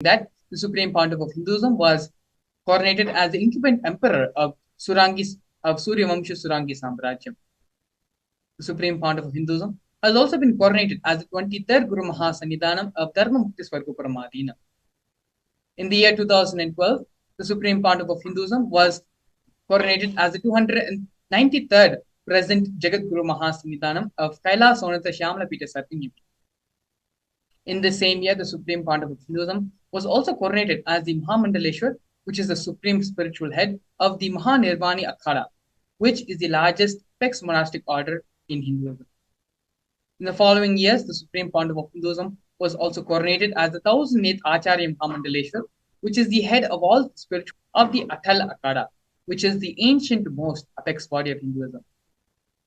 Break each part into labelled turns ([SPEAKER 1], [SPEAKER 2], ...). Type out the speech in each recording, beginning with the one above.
[SPEAKER 1] that the Supreme Pontiff of Hinduism was coronated as the incumbent emperor of Suryavamsha Surangi Samrajyam. The Supreme Pontiff of Hinduism has also been coronated as the 23rd Guru Mahasannidhanam of Dharma Mukti Swargoparamadina. In the year 2012, the Supreme Pontiff of Hinduism was coronated as the 293rd President Jagat Guru Mahasannidhanam of Kailas Sonatha Shyamala Pita Satyam. In the same year, the Supreme Pontiff of Hinduism was also coronated as the Mahamandaleshwar, which is the supreme spiritual head of the Mahanirvani Akhada, which is the largest apex monastic order in Hinduism. In the following years, the Supreme Pontiff of Hinduism was also coronated as the 1008th Acharya Mahamandaleshwar, which is the head of all spiritual of the Atal Akhada, which is the ancient most apex body of Hinduism.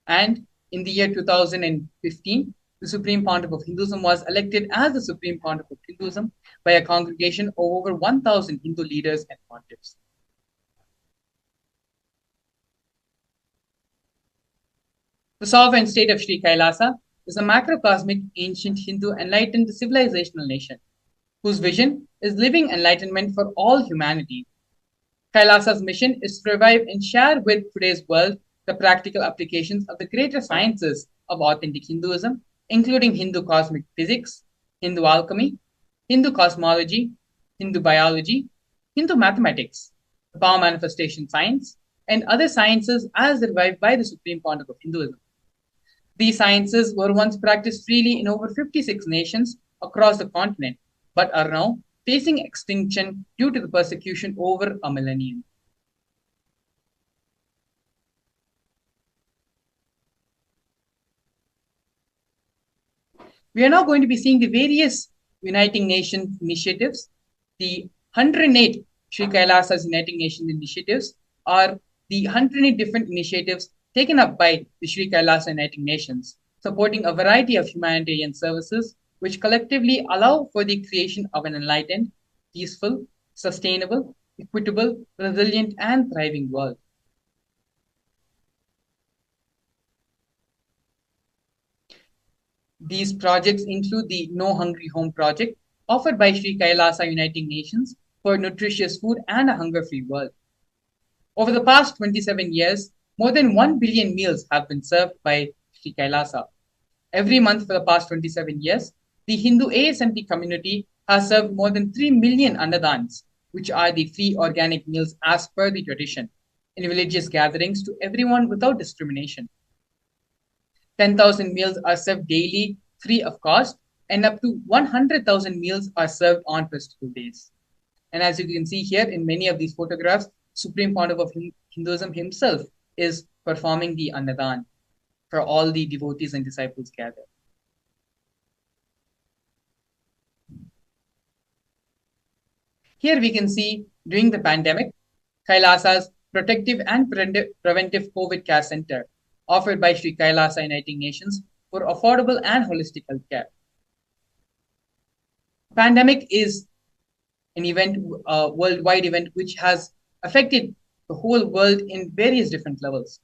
[SPEAKER 1] And in the year 2015, the Supreme Pontiff of Hinduism was elected as the Supreme Pontiff of Hinduism by a congregation of over 1,000 Hindu leaders and pontiffs. The sovereign state of Sri Kailasa is a macrocosmic, ancient Hindu enlightened civilizational nation whose vision is living enlightenment for all humanity. Kailasa's mission is to revive and share with today's world the practical applications of the greater sciences of authentic Hinduism, including Hindu cosmic physics, Hindu alchemy, Hindu cosmology, Hindu biology, Hindu mathematics, the power manifestation science, and other sciences as revived by the Supreme Pontiff of Hinduism. These sciences were once practiced freely in over 56 nations across the continent, but are now facing extinction due to the persecution over a millennium. We are now going to be seeing the various Uniting Nations initiatives. The 108 Sri Kailasa's Uniting Nations initiatives are the 108 different initiatives taken up by the Sri Kailasa Uniting Nations, supporting a variety of humanitarian services which collectively allow for the creation of an enlightened, peaceful, sustainable, equitable, resilient, and thriving world. These projects include the No Hungry Home project, offered by Sri Kailasa Uniting Nations for nutritious food and a hunger-free world. Over the past 27 years, more than 1 billion meals have been served by Sri Kailasa. Every month for the past 27 years, the Hindu ASMT community has served more than 3 million annadans, which are the free organic meals as per the tradition, in religious gatherings to everyone without discrimination. 10,000 meals are served daily, free of cost, and up to 100,000 meals are served on festival days. And as you can see here in many of these photographs, Supreme Pontiff of Hinduism himself is performing the Annadan for all the devotees and disciples gathered. Here we can see during the pandemic, Kailasa's Protective and Preventive COVID Care Center, offered by Sri Kailasa Uniting Nations for affordable and holistic healthcare. Pandemic is an event, a worldwide event, which has affected the whole world in various different levels.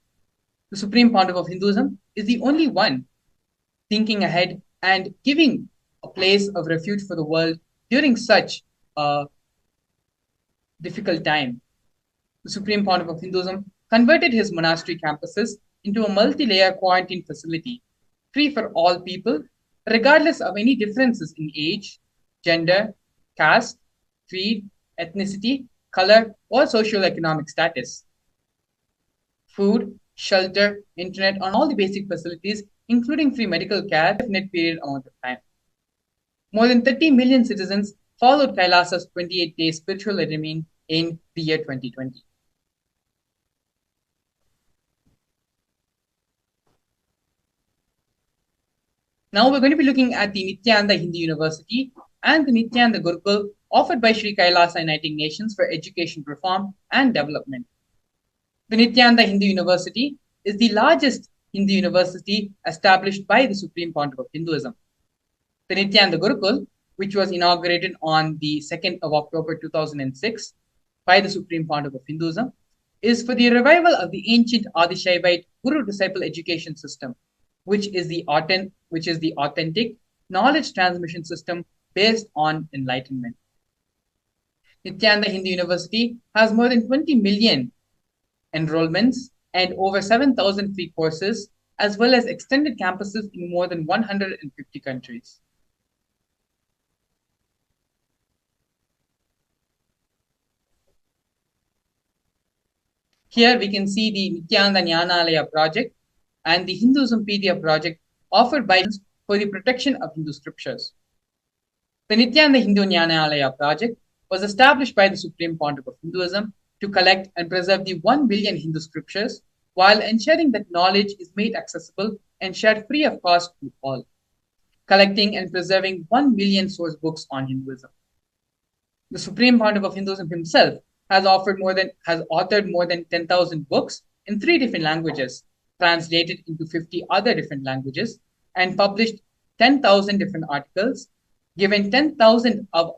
[SPEAKER 1] The Supreme Pontiff of Hinduism is the only one thinking ahead and giving a place of refuge for the world during such a difficult time. The Supreme Pontiff of Hinduism converted his monastery campuses into a multi-layer quarantine facility, free for all people, regardless of any differences in age, gender, caste, creed, ethnicity, color, or socioeconomic status. Food, shelter, internet, and all the basic facilities, including free medical care, for a definite period amount of time. More than 30 million citizens followed Kailasa's 28-day spiritual regime in the year 2020. Now we're going to be looking at the Nithyananda Hindu University and the Nithyananda Gurukul offered by Sri Kailasa Uniting Nations for education reform and development. The Nithyananda Hindu University is the largest Hindu university established by the Supreme Pontiff of Hinduism. The Nithyananda Gurukul, which was inaugurated on the 2nd of October 2006 by the Supreme Pontiff of Hinduism, is for the revival of the ancient Adishaivite Guru-disciple education system, which is the authentic knowledge transmission system based on enlightenment. Nithyananda Hindu University has more than 20 million enrollments and over 7,000 free courses, as well as extended campuses in more than 150 countries. Here we can see the Nithyananda Jnanalaya project and the Hinduismpedia project offered by for the protection of Hindu scriptures. The Nithyananda Hindu Jnanalaya project was established by the Supreme Pontiff of Hinduism to collect and preserve the 1 billion Hindu scriptures while ensuring that knowledge is made accessible and shared free of cost to all, collecting and preserving 1 million source books on Hinduism. The Supreme Pontiff of Hinduism himself has authored more than 10,000 books in 3 different languages, translated into 50 other different languages, and published 10,000 different articles, given 10,000 of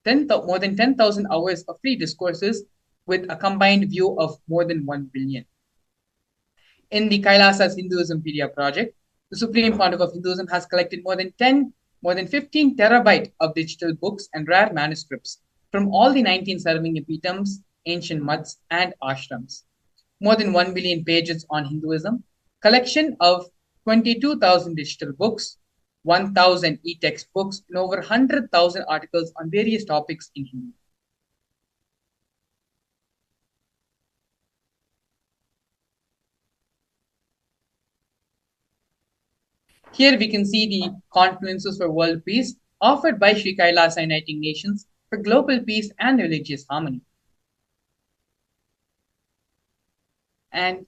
[SPEAKER 1] 10, more than 10,000 hours of free discourses with a combined view of more than 1 billion. In the Kailasa's Hinduismpedia project, the Supreme Pontiff of Hinduism has collected more than 15 terabyte of digital books and rare manuscripts from all the 19 Sarvingapitams, ancient muds, and ashrams. More than 1 billion pages on Hinduism, collection of 22,000 digital books, 1,000 e-text books, and over 100,000 articles on various topics in Hindu. Here we can see the conferences for world peace offered by Sri Kailasa Uniting Nations for global peace and religious harmony. And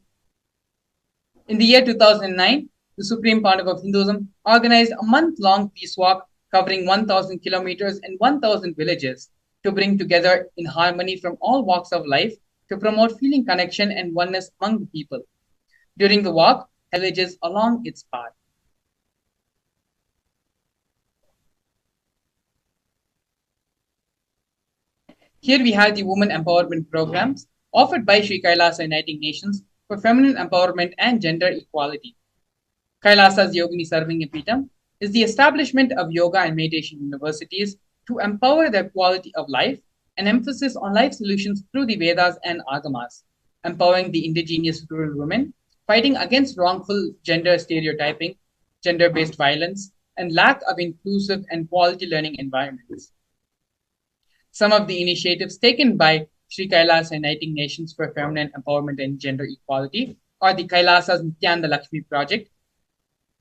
[SPEAKER 1] in the year 2009, the Supreme Pontiff of Hinduism organized a month-long peace walk covering 1,000 kilometers and 1,000 villages to bring together in harmony from all walks of life to promote feeling connection and oneness among the people. During the walk, villages along its path. Here we have the women empowerment programs offered by Sri Kailasa Uniting Nations for feminine empowerment and gender equality. Kailasa's Yogini Sarvingapitam is the establishment of yoga and meditation universities to empower the quality of life and emphasis on life solutions through the Vedas and Agamas, empowering the indigenous rural women, fighting against wrongful gender stereotyping, gender-based violence, and lack of inclusive and quality learning environments. Some of the initiatives taken by Sri Kailasa Uniting Nations for Feminine Empowerment and Gender Equality are the Kailasa's Nithyananda Lakshmi Project,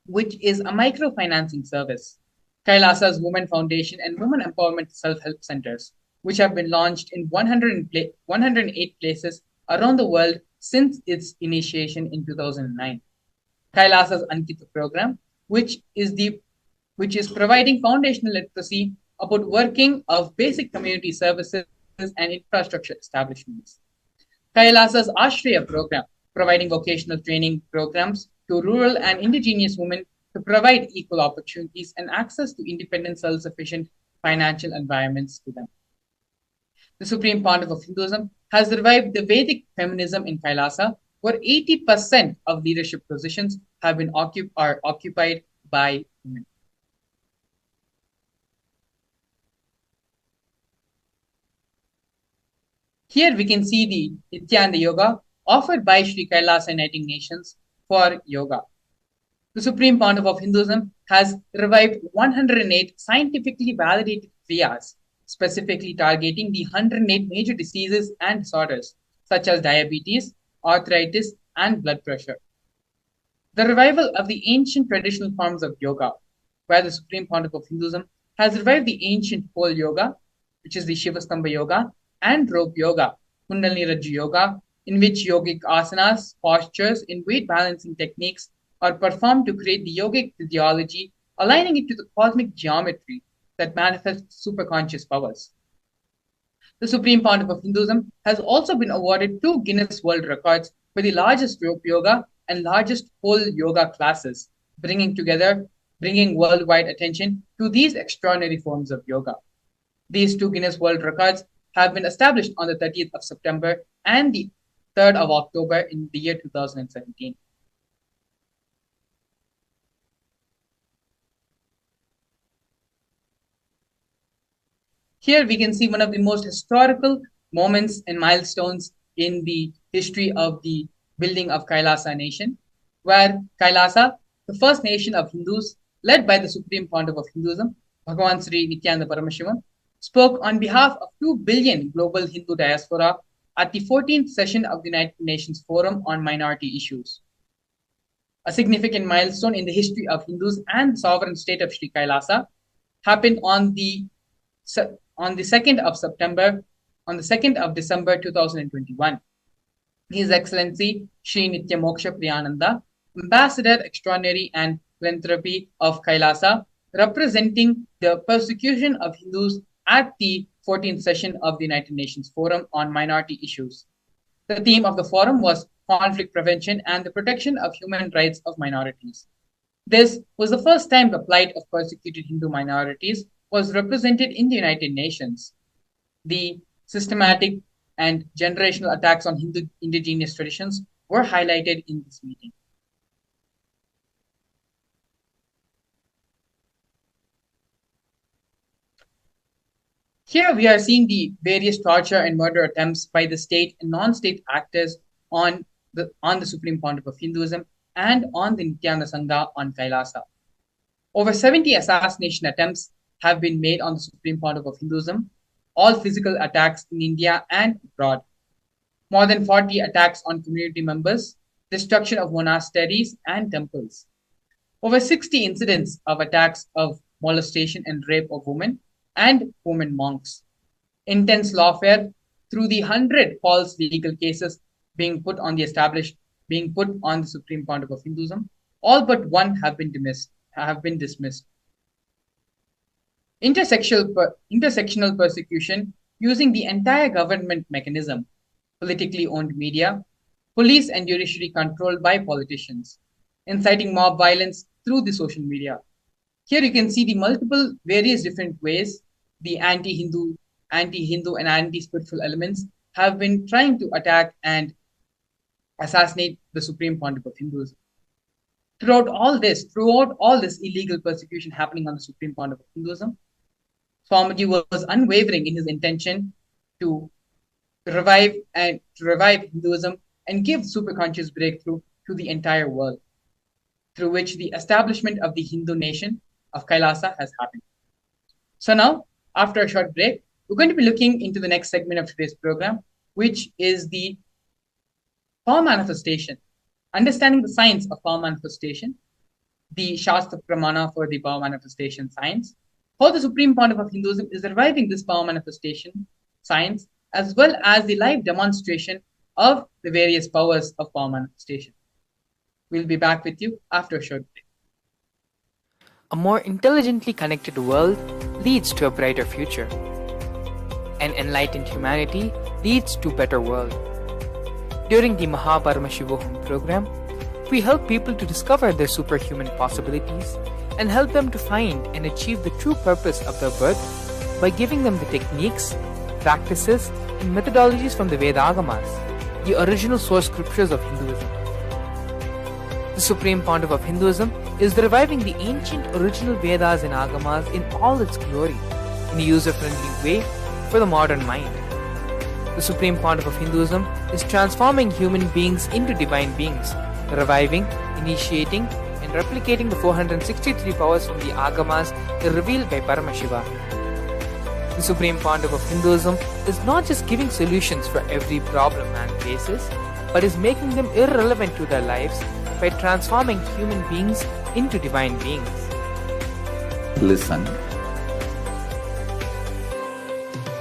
[SPEAKER 1] which is a microfinancing service, Kailasa's Women Foundation and Women Empowerment Self-Help Centers, which have been launched in 108 places around the world since its initiation in 2009. Kailasa's Ankita program, which is providing foundational literacy about working of basic community services and infrastructure establishments. Kailasa's Ashraya program, providing vocational training programs to rural and indigenous women to provide equal opportunities and access to independent, self-sufficient financial environments to them. The Supreme Pontiff of Hinduism has revived the Vedic feminism in Kailasa, where 80% of leadership positions have been occupied by women. Here we can see the Nithyananda Yoga offered by Sri Kailasa Uniting Nations for yoga. The Supreme Pontiff of Hinduism has revived 108 scientifically validated kriyas, specifically targeting the 108 major diseases and disorders, such as diabetes, arthritis, and blood pressure. The revival of the ancient traditional forms of yoga, where the Supreme Pontiff of Hinduism has revived the ancient pole yoga, which is the Shivastambha yoga, and rope yoga, Kundalini Rajju yoga, in which yogic asanas, postures, and weight balancing techniques are performed to create the yogic physiology, aligning it to the cosmic geometry that manifests superconscious powers. The Supreme Pontiff of Hinduism has also been awarded 2 Guinness World Records for the largest rope yoga and largest pole yoga classes, bringing worldwide attention to these extraordinary forms of yoga. These 2 Guinness World Records have been established on the 30th of September and the 3rd of October in the year 2017. Here we can see one of the most historical moments and milestones in the history of the building of Kailasa nation, where Kailasa, the first nation of Hindus led by the Supreme Pontiff of Hinduism, Bhagavan Sri Nithyananda Paramashivam, spoke on behalf of 2 billion global Hindu diaspora at the 14th session of the United Nations Forum on Minority Issues. A significant milestone in the history of Hindus and the sovereign state of Sri Kailasa happened on the 2nd of September, on the 2nd of December 2021. His Excellency Sri Nitya Moksha Priyananda, Ambassador Extraordinary and Philanthropy of Kailasa, representing the persecution of Hindus at the 14th session of the United Nations Forum on Minority Issues. The theme of the forum was conflict prevention and the protection of human rights of minorities. This was the first time the plight of persecuted Hindu minorities was represented in the United Nations. The systematic and generational attacks on Hindu indigenous traditions were highlighted in this meeting. Here we are seeing the various torture and murder attempts by the state and non-state actors on the Supreme Pontiff of Hinduism and on the Nityananda Sangha on Kailasa. Over 70 assassination attempts have been made on the Supreme Pontiff of Hinduism, all physical attacks in India and abroad. More than 40 attacks on community members, destruction of monasteries and temples. Over 60 incidents of attacks of molestation and rape of women and women monks. Intense lawfare through the 100 false legal cases being put on the Supreme Pontiff of Hinduism. All but one have been dismissed. Intersectional persecution using the entire government mechanism, politically owned media, police and judiciary controlled by politicians, inciting mob violence through the social media. Here you can see the multiple various different ways the anti-Hindu and anti-spiritual elements have been trying to attack and assassinate the Supreme Pontiff of Hinduism. Throughout all this illegal persecution happening on the Supreme Pontiff of Hinduism, Swamiji was unwavering in his intention to revive Hinduism and give superconscious breakthrough to the entire world, through which the establishment of the Hindu nation of Kailasa has happened. So now, after a short break, we're going to be looking into the next segment of today's program, which is the power manifestation, understanding the science of power manifestation, the Shastra Pramana for the power manifestation science, how the Supreme Pontiff of Hinduism is reviving this power manifestation science, as well as the live demonstration of the various powers of power manifestation. We'll be back with you after a short break.
[SPEAKER 2] A more intelligently connected world leads to a brighter future. An enlightened humanity leads to a better world. During the Paramashivam program, we help people to discover their superhuman possibilities and help them to find and achieve the true purpose of their birth by giving them the techniques, practices, and methodologies from the Vedagamas, the original source scriptures of Hinduism. The Supreme Pontiff of Hinduism is reviving the ancient original Vedas and Agamas in all its glory, in a user-friendly way for the modern mind. The Supreme Pontiff of Hinduism is transforming human beings into divine beings, reviving, initiating, and replicating the 463 powers from the Agamas revealed by Paramashivam. The Supreme Pontiff of Hinduism is not just giving solutions for every problem man faces, but is making them irrelevant to their lives by transforming human beings into divine beings.
[SPEAKER 3] Listen.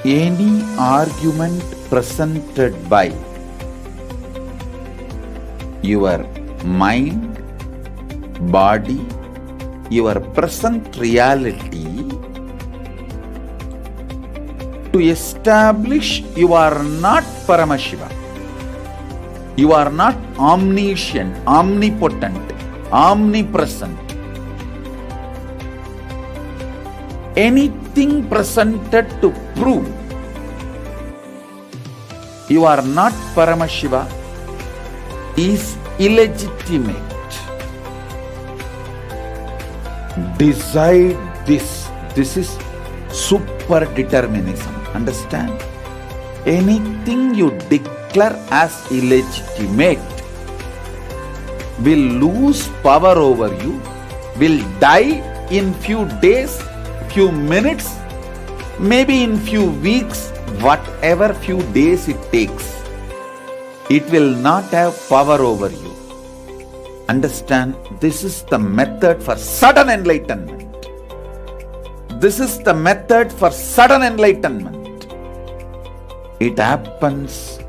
[SPEAKER 3] Any argument presented by your mind, body, your present reality to establish you are not Paramashiva. You are not omniscient, omnipotent, omnipresent. Anything presented to prove you are not Paramashiva is illegitimate. Decide this. This is supreme super determinism. Understand? Anything you declare as illegitimate will lose power over you, will die in few days, few minutes, maybe in few weeks, whatever few days it takes. It will not have power over you. Understand, this is the method for sudden enlightenment. This is the method for sudden enlightenment. It happens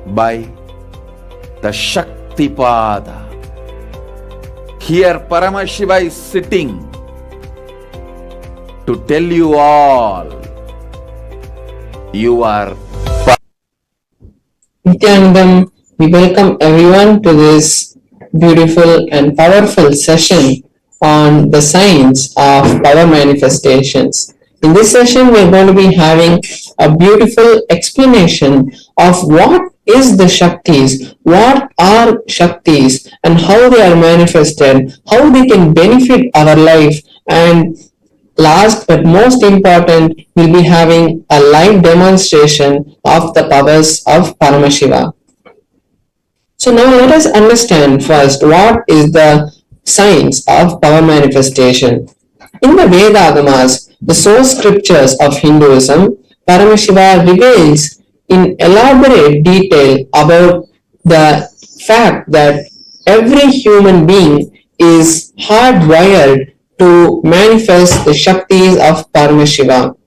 [SPEAKER 3] by the Shaktipada. Here Paramashiva is sitting to tell you all, you are
[SPEAKER 4] Nithyanandam, we welcome everyone to this beautiful and powerful session on the science of power manifestations. In this session, we are going to be having a beautiful explanation of what is the Shaktis, what are Shaktis, and how they are manifested, how they can benefit our life, and last but most important, we'll be having a live demonstration of the powers of Paramashiva. So now let us understand first what is the science of power manifestation. In the Vedagamas, the source scriptures of Hinduism, Paramashiva reveals in elaborate detail about the fact that every human being is hardwired to manifest the Shaktis of Paramashiva.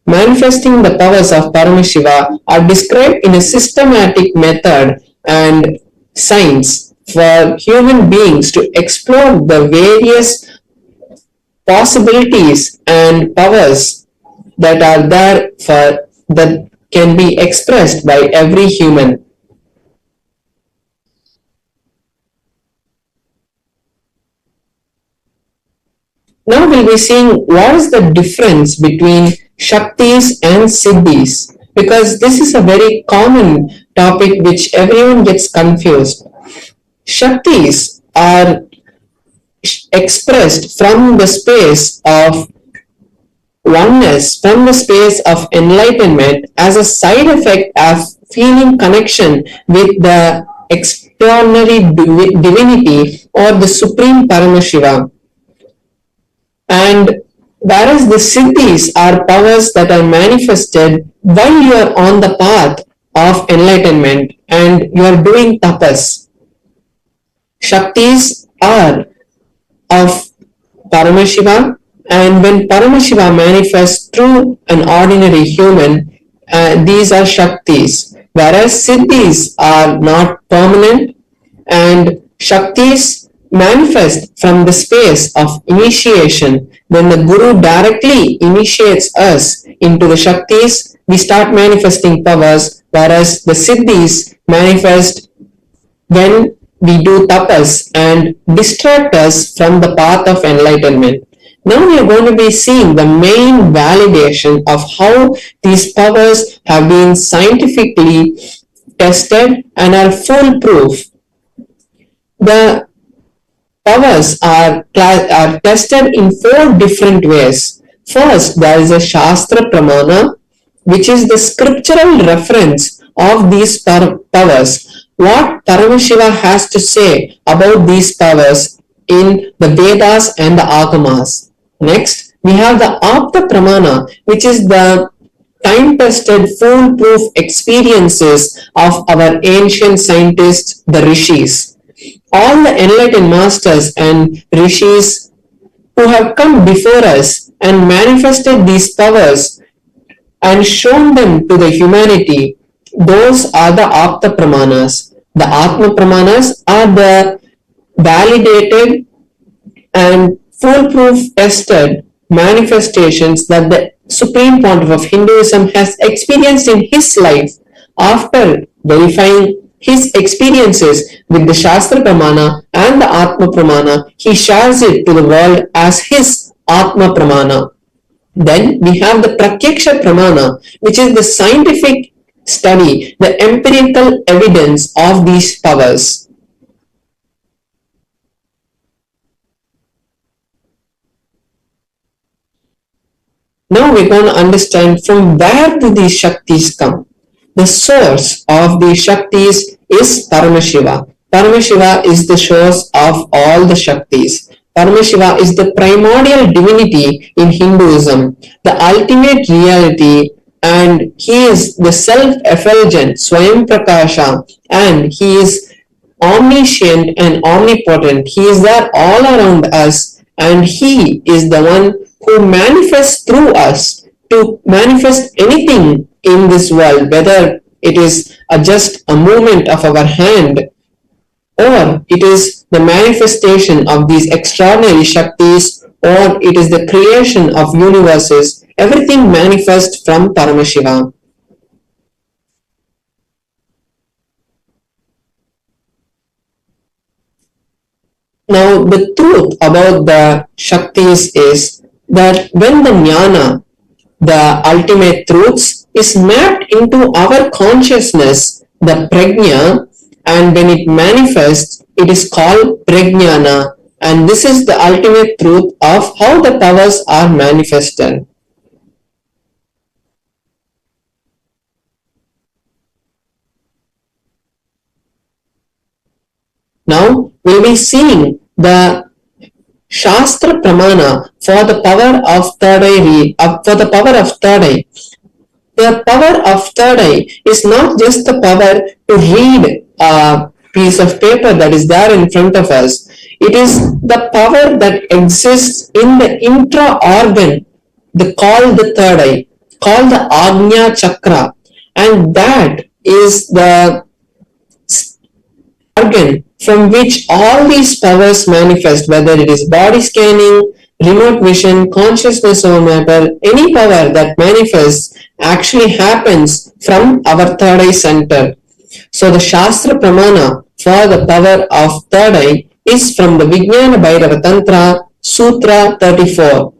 [SPEAKER 4] Manifesting the powers of Paramashiva are described in a systematic method and science for human beings to explore the various possibilities and powers that are there for that can be expressed by every human. Now we'll be seeing what is the difference between Shaktis and Siddhis, because this is a very common topic which everyone gets confused. Shaktis are expressed from the space of oneness, from the space of enlightenment as a side effect of feeling connection with the extraordinary divinity or the supreme Paramashiva. And whereas the Siddhis are powers that are manifested while you are on the path of enlightenment and you are doing tapas. Shaktis are of Paramashiva, and when Paramashiva manifests through an ordinary human, these are Shaktis, whereas Siddhis are not permanent, and Shaktis manifest from the space of initiation. When the Guru directly initiates us into the Shaktis, we start manifesting powers, whereas the Siddhis manifest when we do tapas and distract us from the path of enlightenment. Now we are going to be seeing the main validation of how these powers have been scientifically tested and are foolproof. The powers are tested in 4 different ways. First, there is a Shastra Pramana, which is the scriptural reference of these powers. What Paramashiva has to say about these powers in the Vedas and the Agamas. Next, we have the Apta Pramana, which is the time-tested, foolproof experiences of our ancient scientists, the Rishis. All the enlightened masters and Rishis who have come before us and manifested these powers and shown them to the humanity, those are the Apta Pramanas. The Atma Pramanas are the validated and foolproof tested manifestations that the Supreme Pontiff of Hinduism has experienced in his life. After verifying his experiences with the Shastra Pramana and the Atma Pramana, he shares it to the world as his Atma Pramana. Then we have the Pratyaksha Pramana, which is the scientific study, the empirical evidence of these powers. Now we're going to understand from where do these Shaktis come. The source of these Shaktis is Paramashiva. Paramashiva is the source of all the Shaktis. Paramashiva is the primordial divinity in Hinduism, the ultimate reality, and he is the self-effulgent Swayam Prakasha, and he is omniscient and omnipotent. He is there all around us, and he is the one who manifests through us to manifest anything in this world, whether it is just a movement of our hand or it is the manifestation of these extraordinary Shaktis, or it is the creation of universes. Everything manifests from Paramashiva. Now, the truth about the Shaktis is that when the jnana, the ultimate truths, is mapped into our consciousness, the prajna, and when it manifests, it is called prajnana. And this is the ultimate truth of how the powers are manifested. Now we'll be seeing the Shastra Pramana for the power of third eye. The power of third eye is not just the power to read a piece of paper that is there in front of us. It is the power that exists in the intra-organ, called the third eye, called the Agnya Chakra, and that is the organ from which all these powers manifest, whether it is body scanning, remote vision, consciousness over matter, any power that manifests actually happens from our third eye center. So the Shastra Pramana for the power of third eye is from the Vijnana Bhairava Tantra, Sutra 34.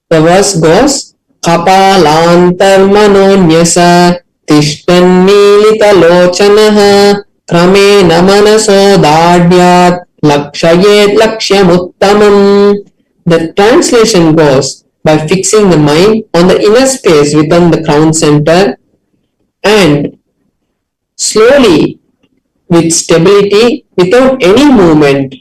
[SPEAKER 4] The verse goes, Kapalantar manonyasa tishtannilita lochanaha Kramena manaso dadyat lakshayet lakshyamuttamam. The translation goes, by fixing the mind on the inner space within the crown center and slowly with stability without any movement,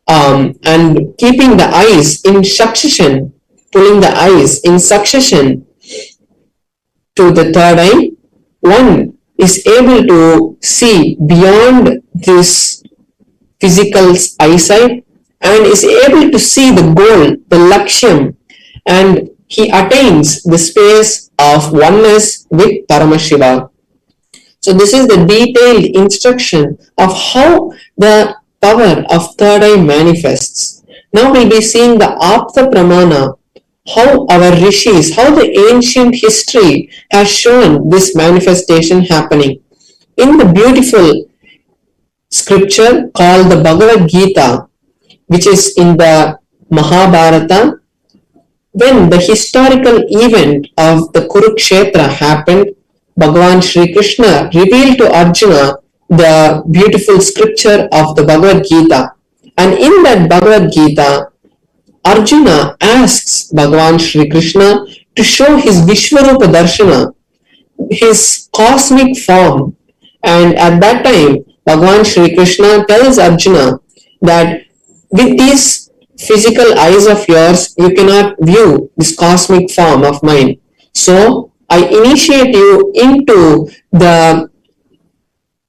[SPEAKER 4] and keeping the eyes in succession, pulling the eyes in succession to the third eye, one is able to see beyond this physical eyesight and is able to see the goal, the lakshyam, and he attains the space of oneness with Paramashiva. So this is the detailed instruction of how the power of third eye manifests. Now we'll be seeing the Apta Pramana, how our rishis, how the ancient history has shown this manifestation happening. In the beautiful scripture called the Bhagavad Gita, which is in the Mahabharata, when the historical event of the Kurukshetra happened, Bhagavan Shri Krishna revealed to Arjuna the beautiful scripture of the Bhagavad Gita. And in that Bhagavad Gita, Arjuna asks Bhagavan Shri Krishna to show his Vishwarupa Darshana, his cosmic form. And at that time, Bhagavan Shri Krishna tells Arjuna that with these physical eyes of yours, you cannot view this cosmic form of mine. So, I initiate you into the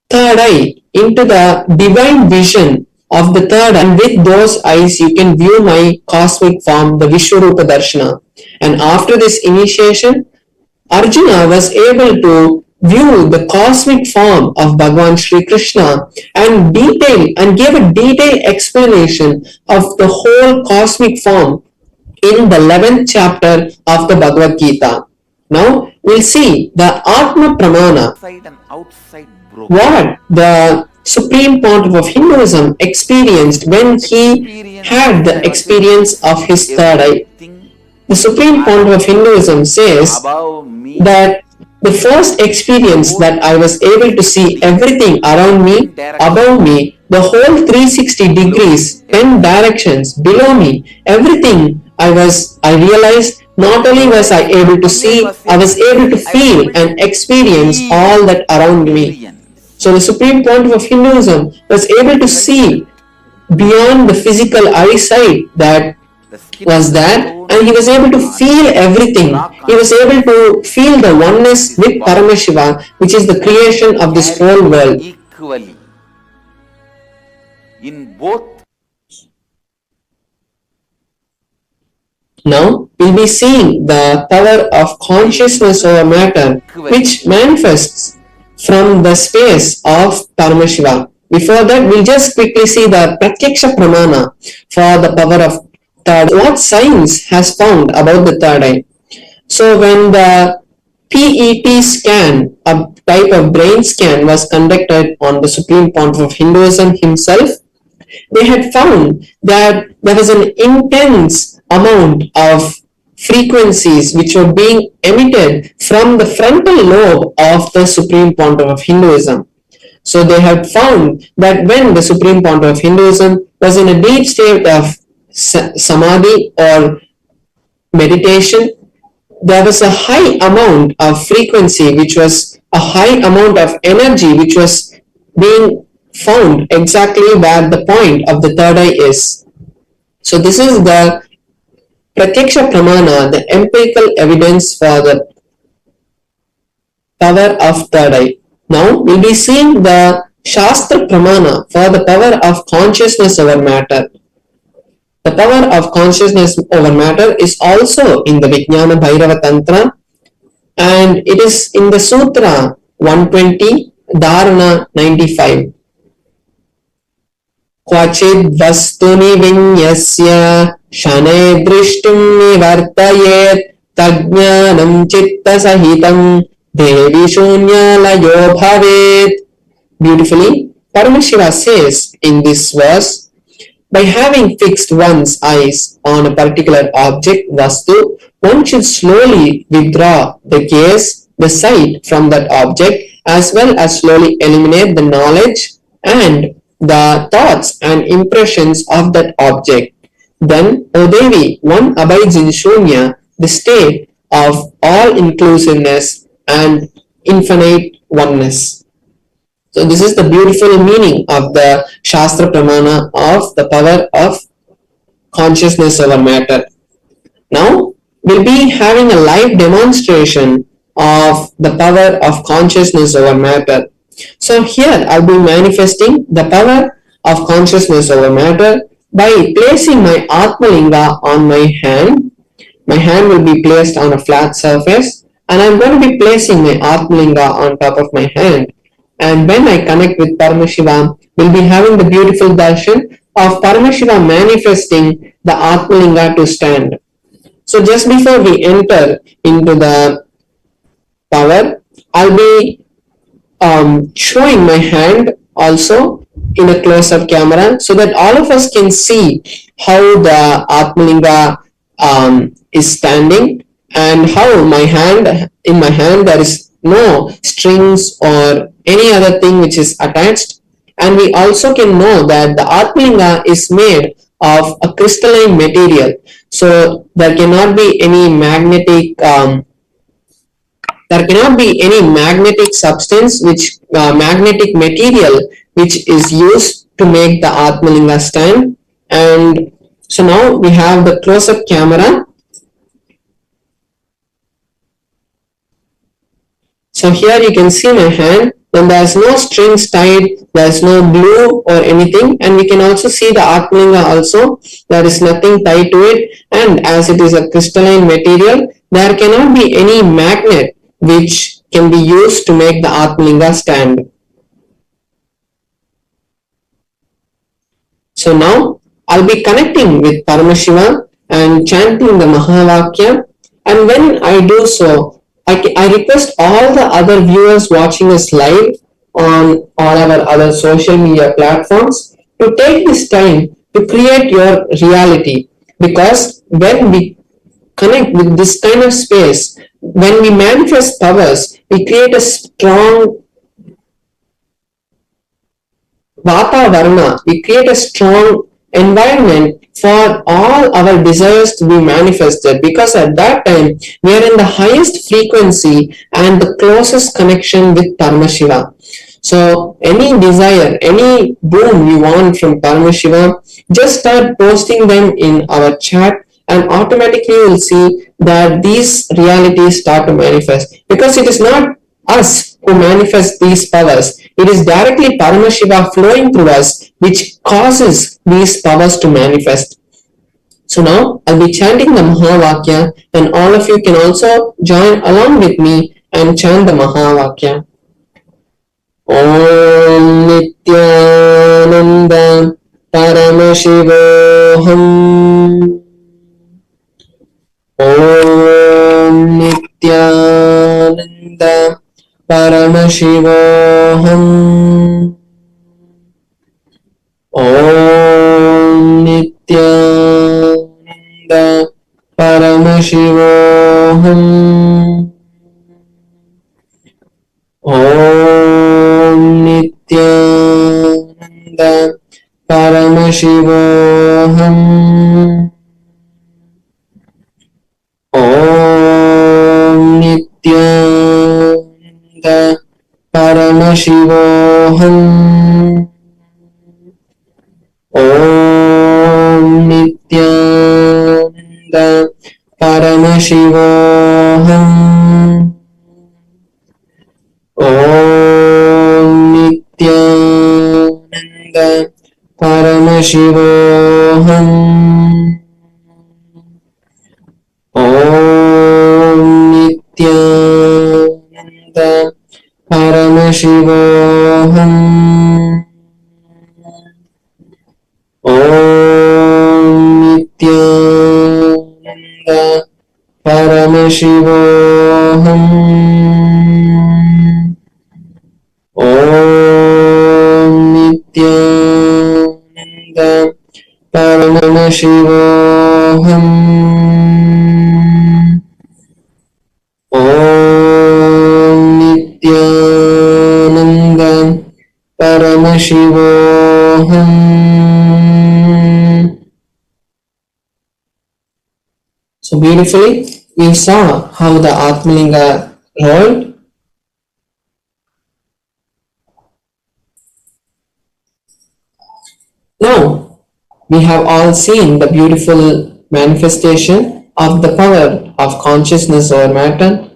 [SPEAKER 4] third eye, into the divine vision of the third, and with those eyes you can view my cosmic form, the Vishwarupa Darshana. And after this initiation, Arjuna was able to view the cosmic form of Bhagavan Shri Krishna and gave a detailed explanation of the whole cosmic form in the 11th chapter of the Bhagavad Gita. Now we'll see the Atma Pramana, what the Supreme Pontiff of Hinduism experienced when he had the experience of his third eye. The Supreme Pontiff of Hinduism says that the first experience that I was able to see everything around me, above me, the whole 360 degrees, 10 directions below me, everything I realized Not only was I able to see, I was able to feel and experience all that around me. So the supreme point of Hinduism was able to see beyond the physical eyesight that was there, and he was able to feel everything. He was able to feel the oneness with Paramashiva, which is the creation of this whole world.
[SPEAKER 3] Equally in both.
[SPEAKER 4] Now we'll be seeing the power of consciousness over matter, which manifests from the space of Paramashiva. Before that, we'll just quickly see the Pratyaksha Pramana for the power of third. What science has found about the third eye? So when the PET scan, a type of brain scan, was conducted on the Supreme Pontiff of Hinduism himself, they had found that there was an intense amount of frequencies which were being emitted from the frontal lobe of the Supreme Pontiff of Hinduism. So they had found that when the Supreme Pontiff of Hinduism was in a deep state of Samadhi or meditation, there was a high amount of frequency, which was a high amount of energy, which was being found exactly where the point of the third eye is. So this is the Pratyaksha Pramana, the empirical evidence for the power of third eye. Now we'll be seeing the Shastra Pramana for the power of consciousness over matter. The power of consciousness over matter is also in the Vijnana Bhairava Tantra, and it is in the Sutra 120, Dharana 95. Kvachid vastuni vinyasya shane drishtum nivartayet tajnanam chitta sahitam devi shunyalayo bhavet. Beautifully, Paramashiva says in this verse, by having fixed one's eyes on a particular object, vastu, one should slowly withdraw the gaze, the sight from that object, as well as slowly eliminate the knowledge and the thoughts and impressions of that object. Then, O Devi, one abides in Shunya, the state of all-inclusiveness and infinite oneness. So this is the beautiful meaning of the Shastra Pramana of the power of consciousness over matter. Now, we'll be having a live demonstration of the power of consciousness over matter. So here I'll be manifesting the power of consciousness over matter by placing my Atmalinga on my hand. My hand will be placed on a flat surface, and I'm going to be placing my Atmalinga on top of my hand. And when I connect with Paramashivam, we'll be having the beautiful darshan of Paramashiva manifesting the Atmalinga to stand. So just before we enter into the power, I'll be showing my hand also in a close-up camera so that all of us can see how the Atmalinga is standing, and how in my hand there is no strings or any other thing which is attached. And we also can know that the Atmalinga is made of a crystalline material, so there cannot be any magnetic substance, magnetic material which is used to make the Atmalinga stand. And so now we have the close-up camera. So here you can see my hand, and there is no strings tied, there is no glue or anything, and we can also see the Atmalinga also, there is nothing tied to it, and as it is a crystalline material, there cannot be any magnet which can be used to make the Atmalinga stand. So now I'll be connecting with Paramashiva and chanting the Mahavakya, and when I do so, I request all the other viewers watching us live on all our other social media platforms to take this time to create your reality, because when we connect with this kind of space, when we manifest powers, we create a strong Vatavarana, we create a strong environment for all our desires to be manifested, because at that time we are in the highest frequency and the closest connection with Paramashiva. So any desire, any boon you want from Paramashiva, just start posting them in our chat, and automatically you will see that these realities start to manifest, because it is not us who manifest these powers. It is directly Paramashiva flowing through us which causes these powers to manifest. So now I'll be chanting the Mahavakya, and all of you can also join along with me and chant the Mahavakya. Om Nithyananda Paramashivoham. Om Nithyananda Paramashivoham. Om Nithyananda Paramashivoham. Om Nithyananda Paramashivoham. Om Nithyananda Paramashivoham. Om Nithyananda Paramashivoham. Om Nithyananda Paramashivoham. Om Nithyananda Paramashivoham. Om Nithyananda Paramashivoham. Om Nithyananda Paramashivoham. Om Nithyananda Paramashivoham. So beautifully, we saw how the Atmalinga rolled. Now, we have all seen the beautiful manifestation of the power of consciousness over matter,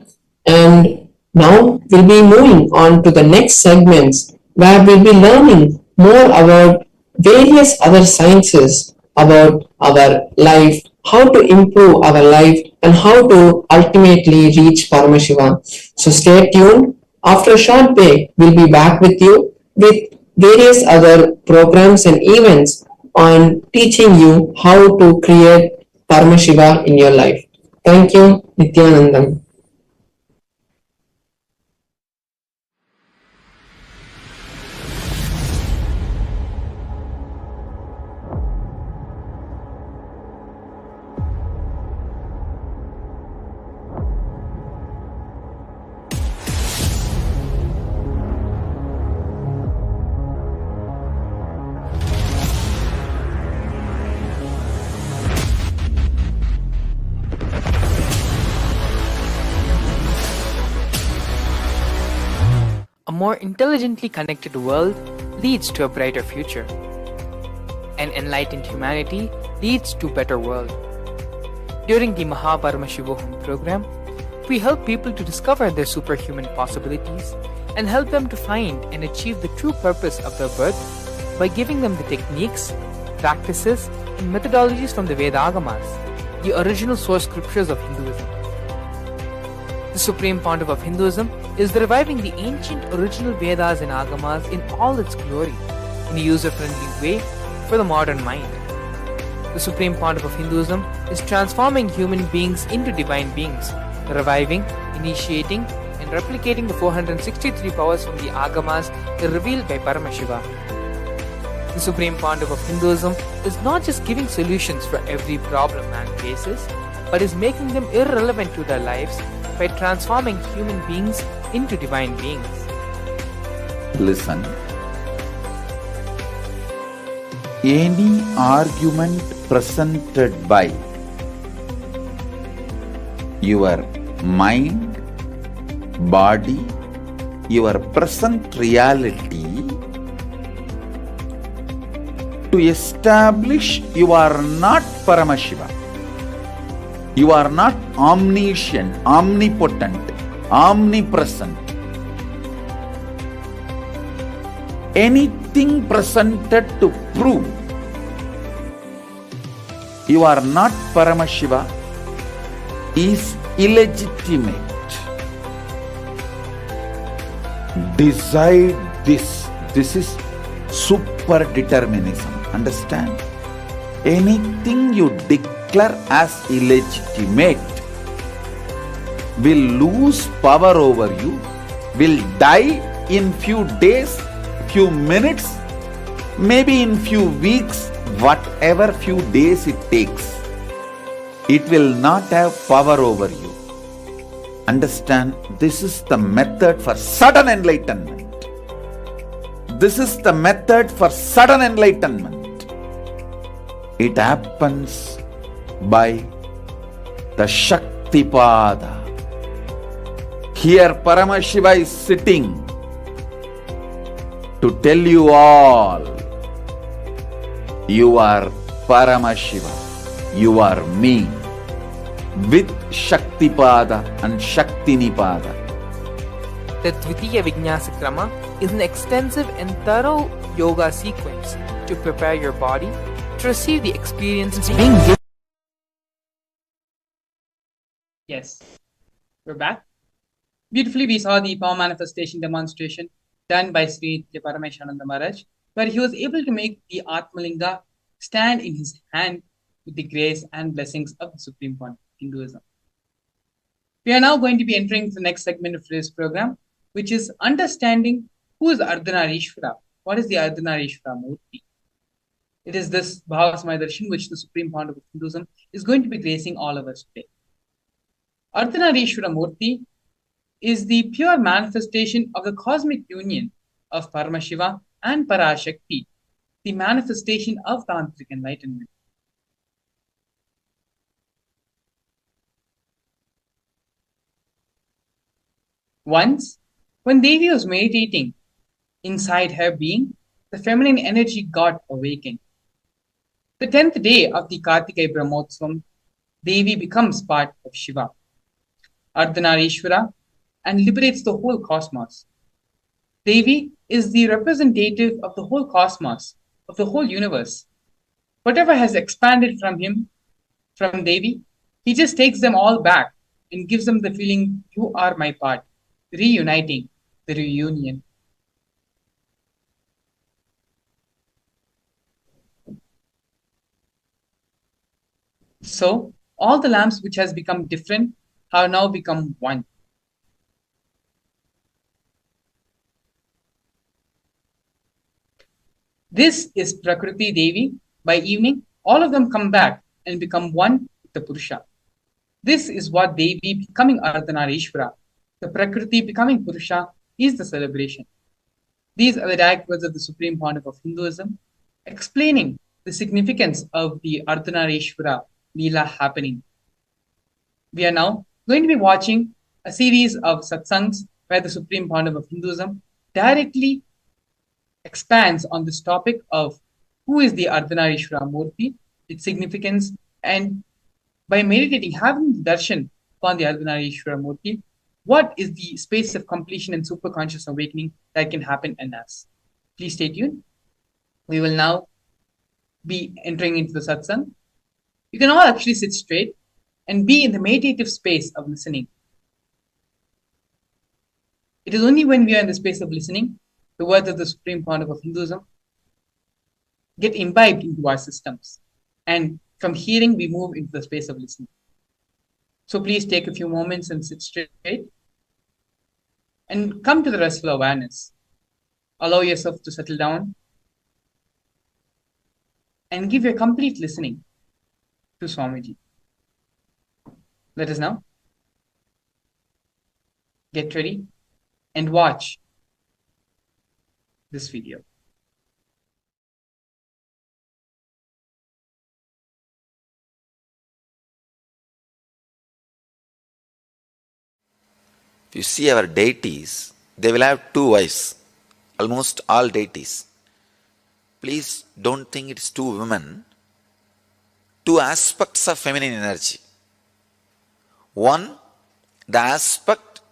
[SPEAKER 4] and now we'll be moving on to the next segments where we'll be learning more about various other sciences about our life, how to improve our life, and how to ultimately reach Paramashiva. So stay tuned. After a short break, we'll be back with you with various other programs and events on teaching you how to create Paramashiva in your life. Thank you, Nithyanandam.
[SPEAKER 2] A more intelligently connected world leads to a brighter future. An enlightened humanity leads to a better world. During the Paramashivam program, we help people to discover their superhuman possibilities and help them to find and achieve the true purpose of their birth by giving them the techniques, practices, and methodologies from the Vedagamas, the original source scriptures of Hinduism. The Supreme Pontiff of Hinduism is reviving the ancient original Vedas and Agamas in all its glory, in a user-friendly way for the modern mind. The Supreme Pontiff of Hinduism is transforming human beings into divine beings, reviving, initiating, and replicating the 463 powers from the Agamas revealed by Paramashiva. The Supreme Pontiff of Hinduism is not just giving solutions for every problem man faces, but is making them irrelevant to their lives by transforming human beings into divine beings.
[SPEAKER 3] Listen. Any argument represented by your mind, body, your present reality, to establish you are not Paramashiva. You are not omniscient, omnipotent, omnipresent. Anything presented to prove you are not Paramashiva is illegitimate. Decide this. This is super determinism. Understand? Anything you declare as illegitimate will lose power over you, will die in few days, few minutes, maybe in few weeks, whatever few days it takes. It will not have power over you. Understand, this is the method for sudden enlightenment. This is the method for sudden enlightenment. It happens by the Shaktipada. Here Paramashiva is sitting to tell you all, you are Paramashiva, you are me, with Shaktipada and Shaktinipada.
[SPEAKER 2] The Dvitiya Vijnasa Krama is an extensive and thorough yoga sequence to prepare your body to receive the experiences being given.
[SPEAKER 1] Yes, we're back. Beautifully, we saw the power manifestation demonstration done by Sri Paramashananda Maharaj, where he was able to make the Atmalinga stand in his hand with the grace and blessings of the Supreme One, Hinduism. We are now going to be entering the next segment of today's program, which is understanding who is Ardhanareeshwara. What is the Ardhanareeshwara Murti? It is this Bhava Darshan which the Supreme Founder of Hinduism is going to be gracing all of us today. Ardhanareeshwara Murti is the pure manifestation of the cosmic union of Paramashiva and Parashakti, the manifestation of Tantric enlightenment. Once, when Devi was meditating, inside her being, the feminine energy got awakened. The 10th day of the Kartikeya Brahmotsvam, Devi becomes part of Shiva, Ardhanareeshwara, and liberates the whole cosmos. Devi is the representative of the whole cosmos, of the whole universe. Whatever has expanded from him, from Devi, he just takes them all back and gives them the feeling, you are my part, reuniting, the reunion. So, all the lamps which has become different have now become one. This is Prakriti Devi. By evening, all of them come back and become one with the Purusha. This is what Devi becoming Ardhanareeshwara, the Prakriti becoming Purusha, is the celebration. These are the direct words of the Supreme Founder of Hinduism, explaining the significance of the Ardhanareeshwara Leela happening. We are now going to be watching a series of satsangs where the Supreme Founder of Hinduism directly expands on this topic of who is the Ardhanareeshwara Murti, its significance, and by meditating, having the darshan upon the Ardhanareeshwara Murti, what is the space of completion and superconscious awakening that can happen in us. Please stay tuned. We will now be entering into the satsang. You can all actually sit straight and be in the meditative space of listening. It is only when we are in the space of listening, the words of the Supreme Founder of Hinduism get imbibed into our systems. And from hearing, we move into the space of listening. So please take a few moments and sit straight and come to the restful awareness. Allow yourself to settle down and give your complete listening to Swamiji. Let us now get ready and watch this video.
[SPEAKER 3] If you see our deities, they will have two wives. Almost all deities. Please don't think it's two women. Two aspects of feminine energy. One, the aspect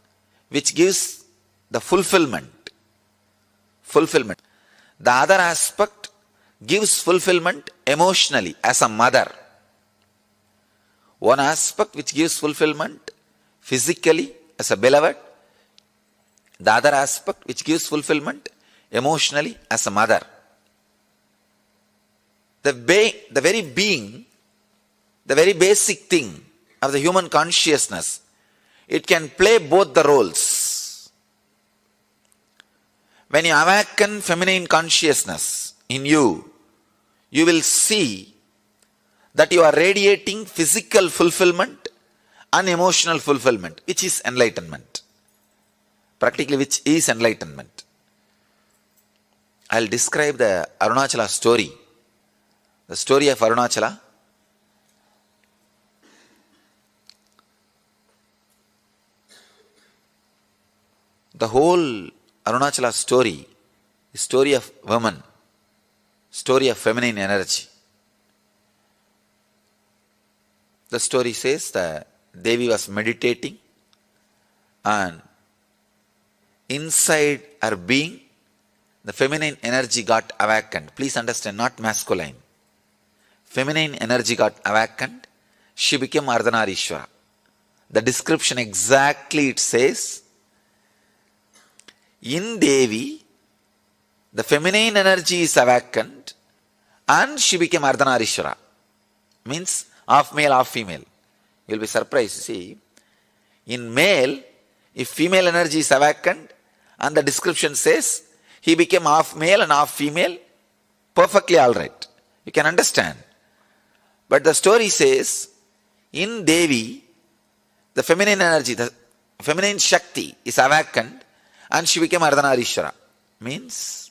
[SPEAKER 3] which gives the fulfillment. The other aspect gives fulfillment emotionally as a mother. One aspect which gives fulfillment physically as a beloved. The other aspect which gives fulfillment emotionally as a mother. The very being, the very basic thing of the human consciousness, it can play both the roles. When you awaken feminine consciousness in you, you will see that you are radiating physical fulfillment and emotional fulfillment, which is enlightenment. Practically, which is enlightenment. I'll describe the Arunachala story. The story of Arunachala. The whole Arunachala story is story of women, story of feminine energy. The story says that Devi was meditating and inside her being, the feminine energy got awakened. Please understand, not masculine. Feminine energy got awakened. She became Ardhanareeshwara. The description exactly it says, in Devi, the feminine energy is awakened and she became Ardhanareeshwara. Means half male, half female. You will be surprised. See, in male, if female energy is awakened and the description says he became half male and half female, perfectly alright. You can understand. But the story says, in Devi, the feminine energy, the feminine Shakti is awakened and she became Ardhanareeshwara. Means,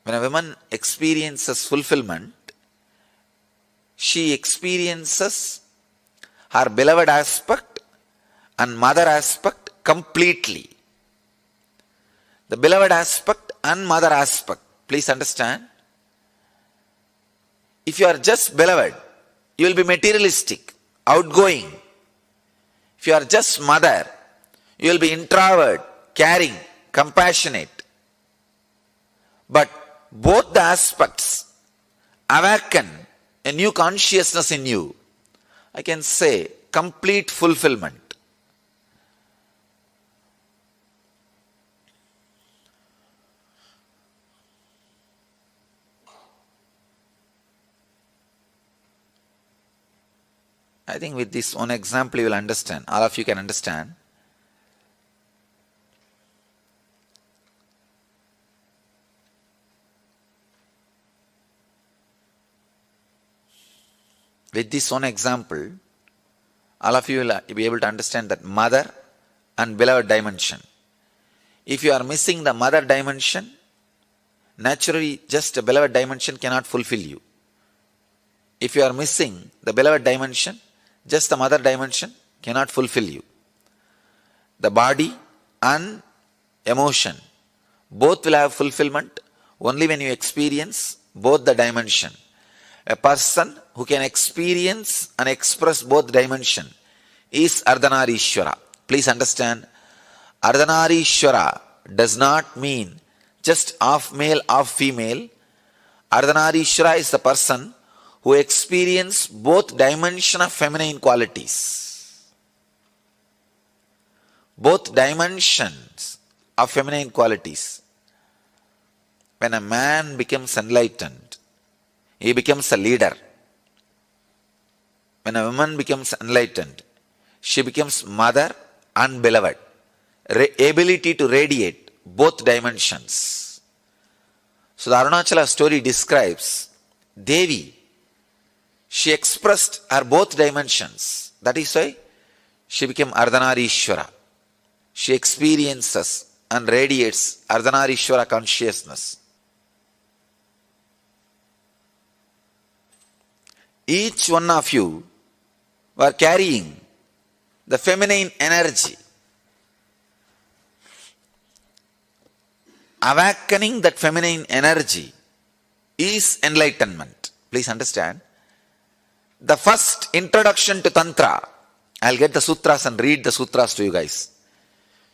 [SPEAKER 3] when a woman experiences fulfillment, she experiences her beloved aspect and mother aspect completely. The beloved aspect and mother aspect. Please understand. If you are just beloved, you will be materialistic, outgoing. If you are just mother, you will be introvert, caring, compassionate. But both the aspects awaken a new consciousness in you. I can say complete fulfillment. I think with this one example you will understand. All of you can understand. With this one example, all of you will be able to understand that mother and beloved dimension. If you are missing the mother dimension, naturally just a beloved dimension cannot fulfill you. If you are missing the beloved dimension, just the mother dimension cannot fulfill you. The body and emotion, both will have fulfillment only when you experience both the dimension. A person who can experience and express both dimension is Ardhanareeshwara. Please understand, Ardhanareeshwara does not mean just half male, half female. Ardhanareeshwara is the person who experience both dimension of feminine qualities. Both dimensions of feminine qualities. When a man becomes enlightened, he becomes a leader. When a woman becomes enlightened, she becomes mother and beloved. Ability to radiate both dimensions. So the Arunachala story describes Devi. She expressed her both dimensions. That is why she became Ardhanareeshwara. She experiences and radiates Ardhanareeshwara consciousness. Each one of you were carrying the feminine energy. Awakening that feminine energy is enlightenment. Please understand. The first introduction to Tantra, I'll get the sutras and read the sutras to you guys.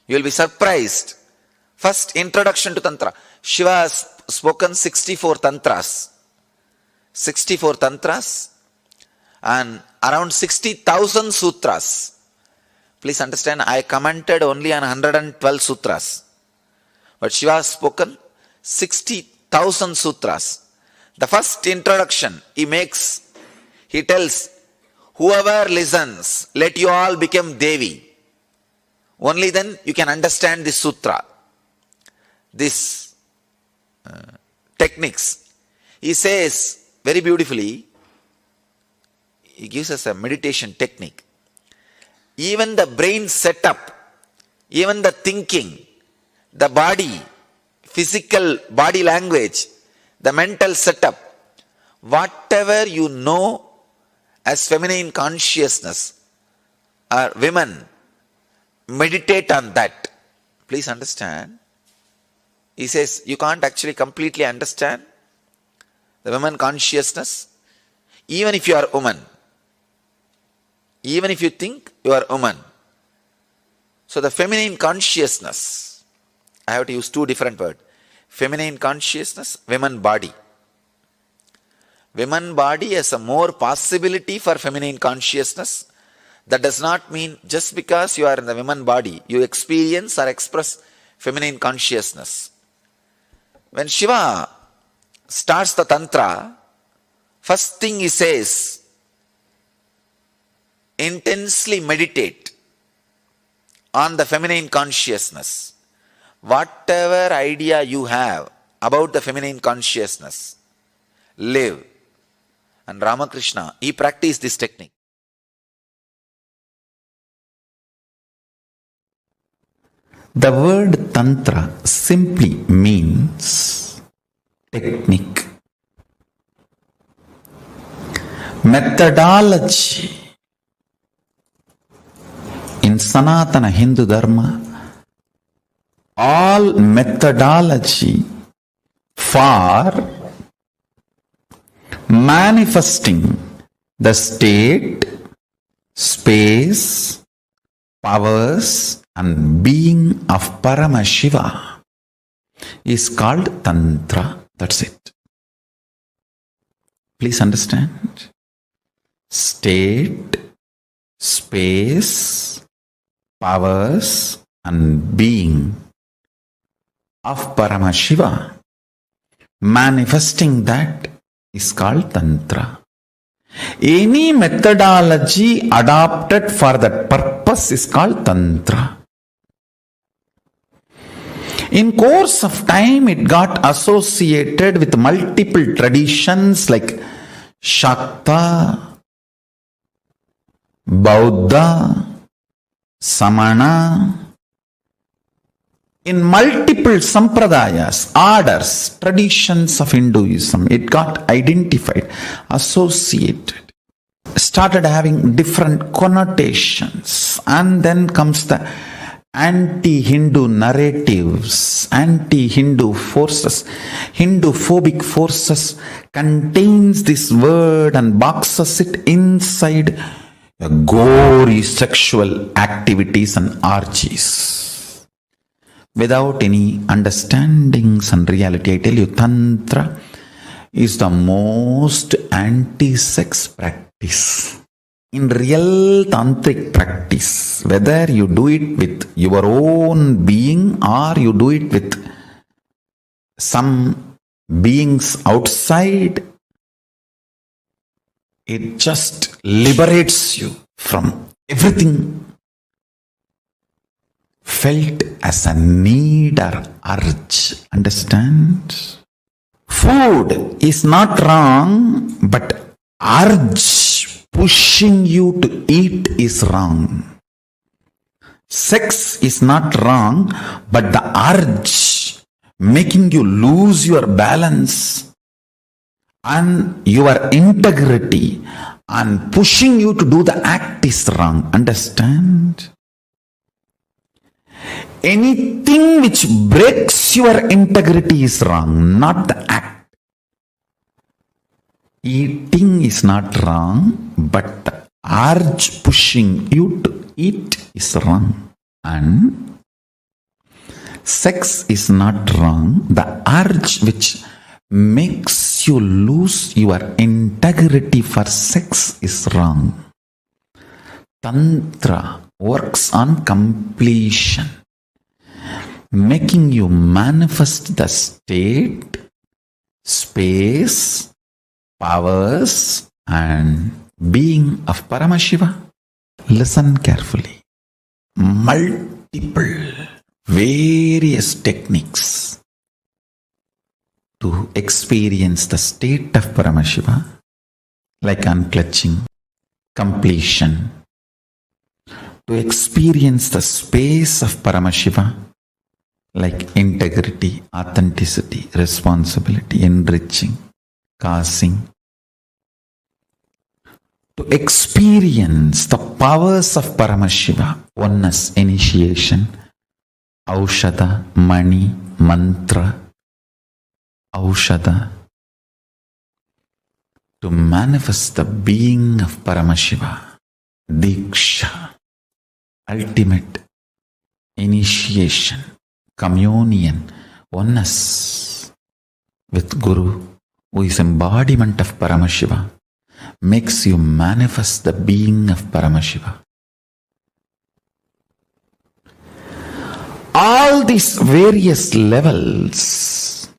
[SPEAKER 3] You will be surprised. First introduction to Tantra. Shiva has spoken 64 Tantras. 64 Tantras and around 60,000 sutras. Please understand, I commented only on 112 sutras. But Shiva has spoken 60,000 sutras. The first introduction he tells, whoever listens, let you all become Devi. Only then you can understand this sutra, this techniques. He says very beautifully, he gives us a meditation technique. Even the brain setup, even the thinking, the body, physical body language, the mental setup, whatever you know as feminine consciousness, or women, meditate on that. Please understand. He says you can't actually completely understand the woman consciousness, even if you are a woman. Even if you think you are a woman. So the feminine consciousness, I have to use two different words. Feminine consciousness, women body. Women body has a more possibility for feminine consciousness. That does not mean just because you are in the women body, you experience or express feminine consciousness. When Shiva starts the Tantra, first thing he says, intensely meditate on the feminine consciousness. Whatever idea you have about the feminine consciousness, live. And Ramakrishna, he practiced this technique.
[SPEAKER 5] The word Tantra simply means technique, methodology. In Sanatana Hindu Dharma, all methodology for manifesting the state, space, powers and being of Paramashiva is called Tantra. That's it. Please understand. State, space, powers and being of Paramashiva, manifesting that is called Tantra. Any methodology adopted for that purpose is called Tantra. In course of time, it got associated with multiple traditions like Shakta, Bauddha, Samana. In multiple sampradayas, orders, traditions of Hinduism, it got identified, associated, started having different connotations, and then comes the anti-Hindu narratives, anti-Hindu forces, Hindu-phobic forces contains this word and boxes it inside gory sexual activities and orgies. Without any understandings and reality, I tell you, Tantra is the most anti-sex practice. In real tantric practice, whether you do it with your own being or you do it with some beings outside, it just liberates you from everything felt as a need or urge. Understand? Food is not wrong, but urge pushing you to eat is wrong. Sex is not wrong, but the urge making you lose your balance and your integrity and pushing you to do the act is wrong. Understand? Anything which breaks your integrity is wrong, not the act. Eating is not wrong, but the urge pushing you to eat is wrong. And sex is not wrong. The urge which makes you lose your integrity for sex is wrong. Tantra works on completion, making you manifest the state, space, powers, and being of Paramashiva. Listen carefully. Multiple, various techniques to experience the state of Paramashiva, like unclutching, completion. To experience the space of Paramashiva, like integrity, authenticity, responsibility, enriching, causing. To experience the powers of Paramashiva, oneness, initiation, Aushada, Mani, Mantra, Aushada. To manifest the being of Paramashiva, Diksha, ultimate initiation, communion, oneness with Guru, who is embodiment of Paramashiva, makes you manifest the being of Paramashiva. All these various levels,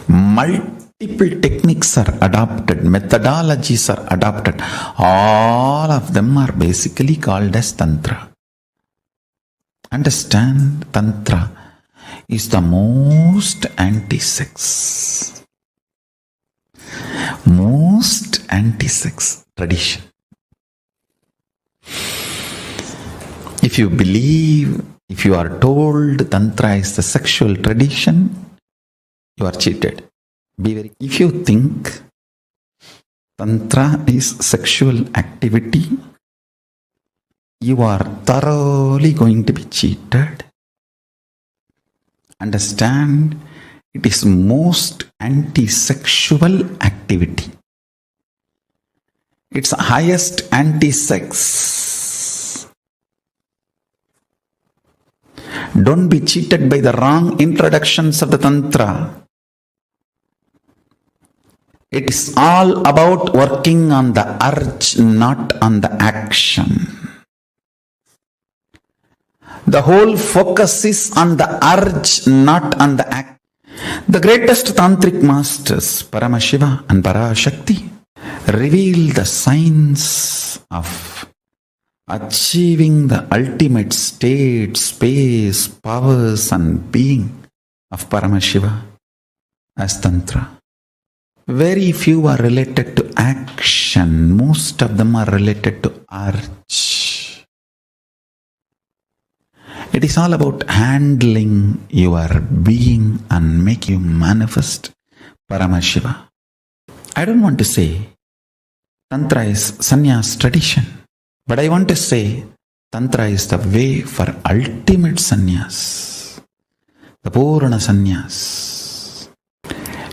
[SPEAKER 5] multiple techniques are adopted, methodologies are adopted. All of them are basically called as Tantra. Understand, Tantra is the most anti-sex, most anti-sex tradition. If you believe, if you are told Tantra is the sexual tradition, you are cheated. If you think Tantra is sexual activity, you are thoroughly going to be cheated. Understand, it is most anti-sexual activity. It's highest anti-sex. Don't be cheated by the wrong introductions of the Tantra. It is all about working on the urge, not on the action. The whole focus is on the urge, not on the act. The greatest tantric masters, Paramashiva and Parashakti, reveal the science of achieving the ultimate state, space, powers, and being of Paramashiva as Tantra. Very few are related to action. Most of them are related to urge. It is all about handling your being and make you manifest Paramashiva. I don't want to say Tantra is sannyas tradition, but I want to say Tantra is the way for ultimate sannyas, the Purna sannyas.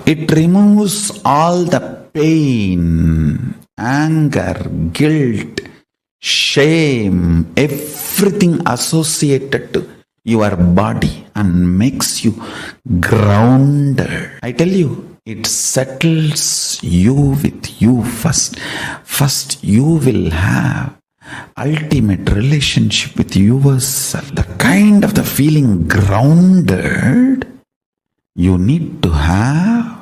[SPEAKER 5] It removes all the pain, anger, guilt, shame, everything associated to your body and makes you grounded. I tell you, it settles you with you first. First, you will have ultimate relationship with yourself. The kind of the feeling grounded you need to have.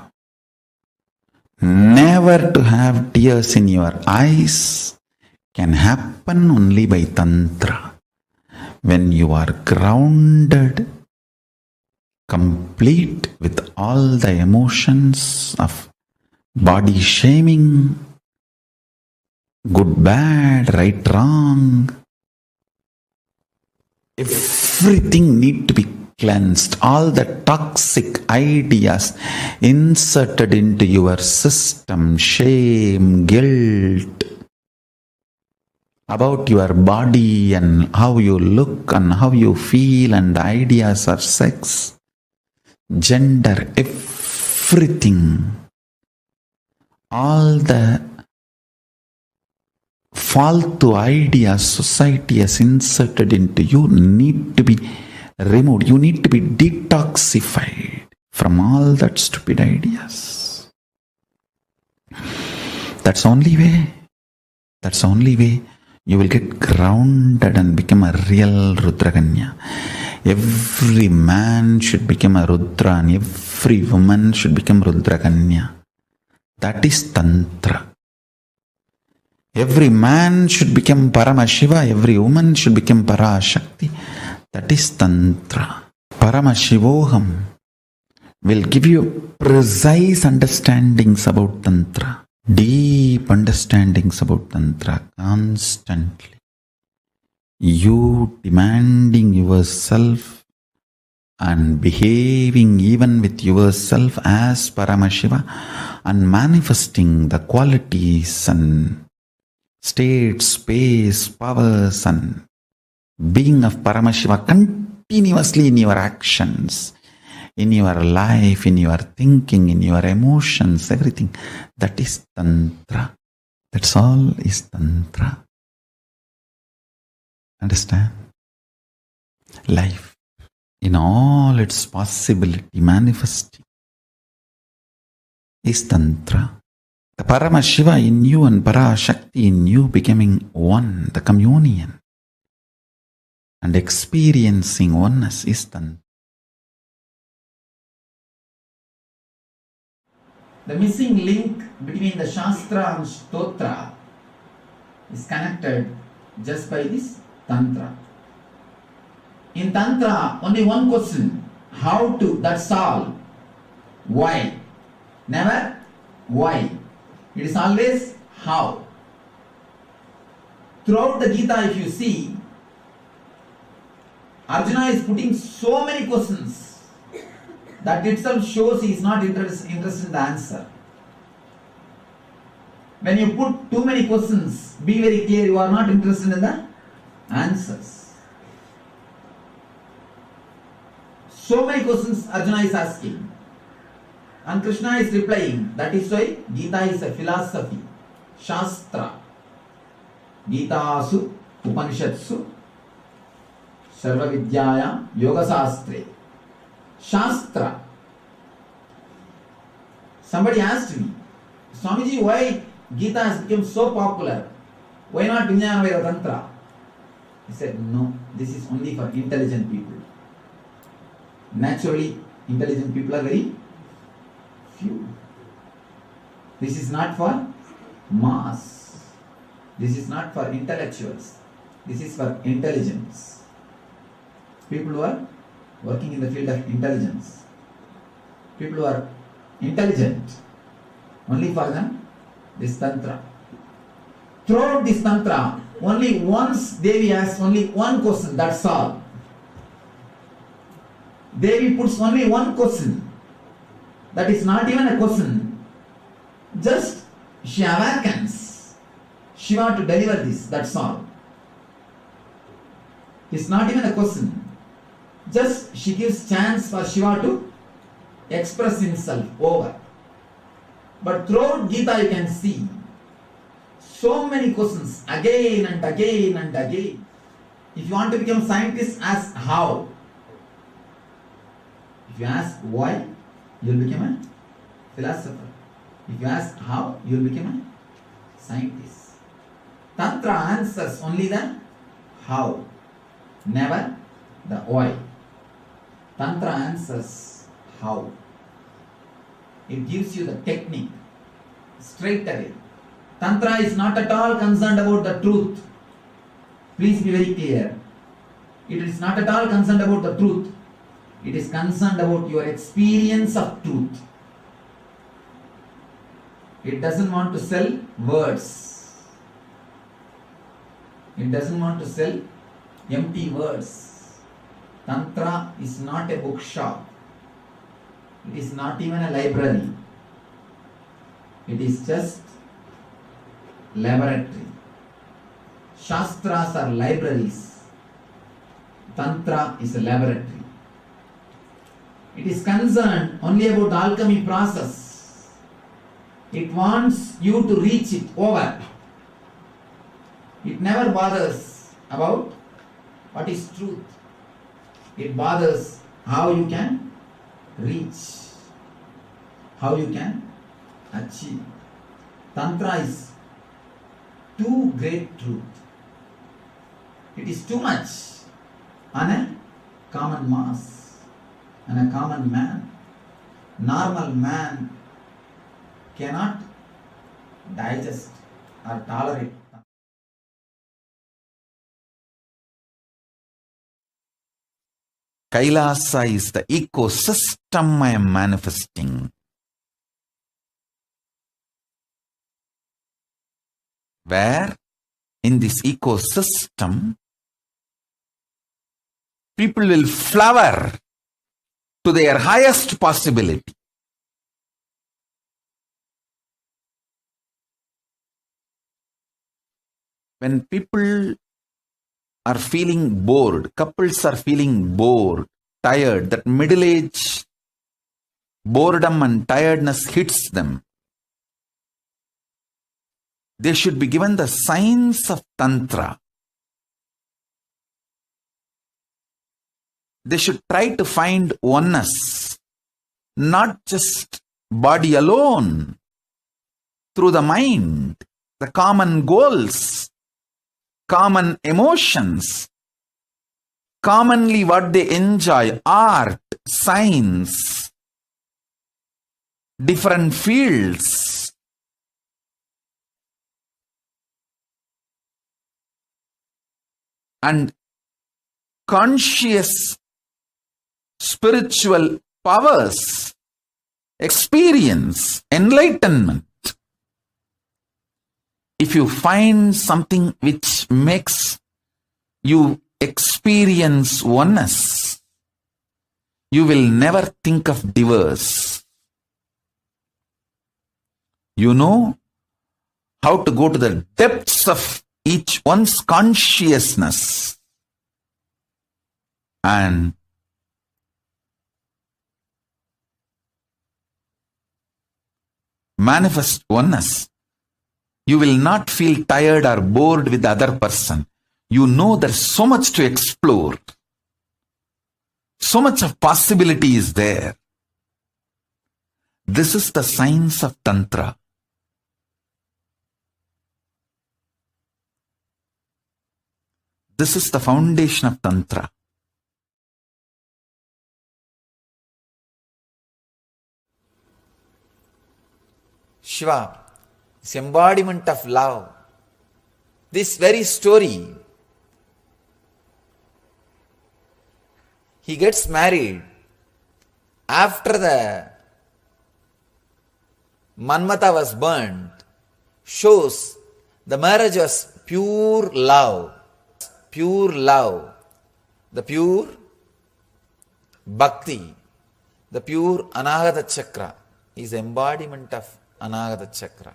[SPEAKER 5] Never to have tears in your eyes can happen only by Tantra. When you are grounded, complete with all the emotions of body shaming, good, bad, right, wrong, everything need to be cleansed, all the toxic ideas inserted into your system, shame, guilt about your body and how you look and how you feel, and the ideas of sex, gender, everything, all the faltu ideas society has inserted into you need to be removed. You need to be detoxified from all that stupid ideas. That's the only way. That's the only way you will get grounded and become a real Rudraganya. Every man should become a Rudra and every woman should become Rudraganya. That is Tantra. Every man should become Paramashiva, every woman should become Parashakti. That is Tantra. Paramashivoham will give you precise understandings about Tantra, deep understandings about Tantra constantly. You demanding yourself and behaving even with yourself as Paramashiva and manifesting the qualities and state, space, powers and being of Paramashiva continuously in your actions, in your life, in your thinking, in your emotions, everything. That is Tantra. That's all is Tantra. Understand? Life in all its possibility manifesting is Tantra. The Paramashiva in you and Parashakti in you becoming one, the communion and experiencing oneness is Tantra.
[SPEAKER 6] The missing link between the Shastra and Stotra is connected just by this Tantra. In Tantra, only one question, how to, that's all. Why? Never why. It is always how. Throughout the Gita, if you see, Arjuna is putting so many questions. That itself shows he is not interested in the answer. When you put too many questions, be very clear, you are not interested in the answers. So many questions Arjuna is asking. And Krishna is replying. That is why Gita is a philosophy. Shastra. Gitasu Upanishatsu Sarva Vidyaya Yoga Sastre. Shastra. Somebody asked me, Swamiji, why Gita has become so popular? Why not Vijnana Vaira Tantra? He said, no, this is only for intelligent people. Naturally, intelligent people are very few. This is not for mass. This is not for intellectuals. This is for intelligence. People who are working in the field of intelligence. People who are intelligent. Only for them, this Tantra. Throughout this Tantra, only once Devi asks only one question, that's all. Devi puts only one question. That is not even a question. Just she awakens Shiva to deliver this, that's all. It's not even a question. Just she gives chance for Shiva to express himself over. But throughout Gita you can see so many questions again and again and again. If you want to become scientist, ask how. If you ask why, you will become a philosopher. If you ask how, you will become a scientist. Tantra answers only the how, never the why. Tantra answers how. It gives you the technique straight away. Tantra is not at all concerned about the truth. Please be very clear. It is not at all concerned about the truth. It is concerned about your experience of truth. It doesn't want to sell words. It doesn't want to sell empty words. Tantra is not a bookshop. It is not even a library. It is just laboratory. Shastras are libraries. Tantra is a laboratory. It is concerned only about alchemy process. It wants you to reach it over. It never bothers about what is truth. It bothers how you can reach, how you can achieve. Tantra is too great truth. It is too much on a common mass, on a common man. Normal man cannot digest or tolerate.
[SPEAKER 5] Kailasa is the ecosystem I am manifesting. Where in this ecosystem, people will flower to their highest possibility. When people are feeling bored, couples are feeling bored, tired, that middle age boredom and tiredness hits them, they should be given the signs of Tantra. They should try to find oneness, not just body alone, through the mind, the common goals, common emotions, commonly what they enjoy, art, science, different fields. And conscious spiritual powers, experience, enlightenment. If you find something which makes you experience oneness, you will never think of divorce. You know how to go to the depths of each one's consciousness and manifest oneness. You will not feel tired or bored with the other person. You know there's so much to explore. So much of possibility is there. This is the science of Tantra. This is the foundation of Tantra.
[SPEAKER 3] Shiva is embodiment of love. This very story, he gets married after the Manmata was burnt, shows the marriage was pure love, the pure bhakti, the pure Anahata Chakra is embodiment of Anahata Chakra.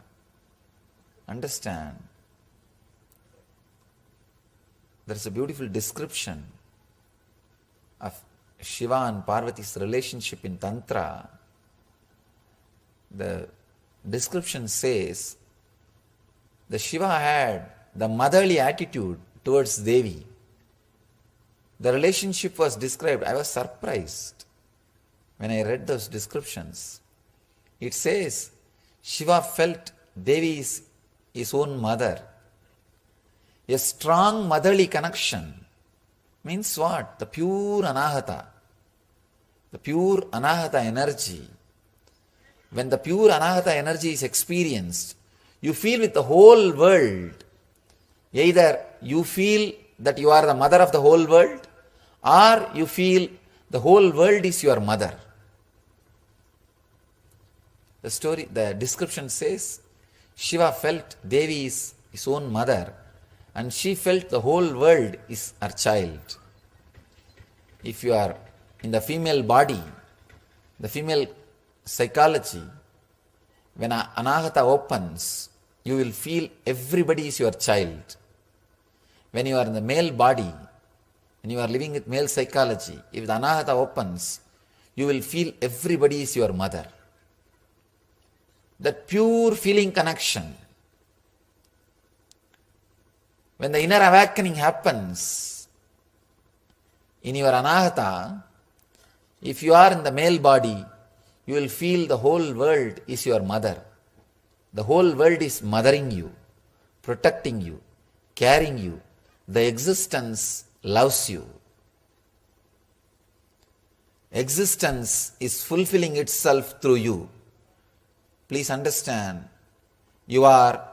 [SPEAKER 3] Understand? There is a beautiful description of Shiva and Parvati's relationship in Tantra. The description says the Shiva had the motherly attitude towards Devi. The relationship was described. I was surprised when I read those descriptions. It says Shiva felt Devi is his own mother. A strong motherly connection means what? The pure Anahata. The pure Anahata energy. When the pure Anahata energy is experienced, you feel with the whole world. Either you feel that you are the mother of the whole world, or you feel the whole world is your mother. The description says, Shiva felt Devi is his own mother, and she felt the whole world is her child. if you are in the female body, the female psychology, when anahata opens, you will feel everybody is your child. When you are in the male body, when you are living with male psychology, if the anahata opens, you will feel everybody is your mother. That pure feeling connection. When the inner awakening happens in your anahata, if you are in the male body, you will feel the whole world is your mother. The whole world is mothering you, protecting you, carrying you. The existence loves you. Existence is fulfilling itself through you. Please understand, you are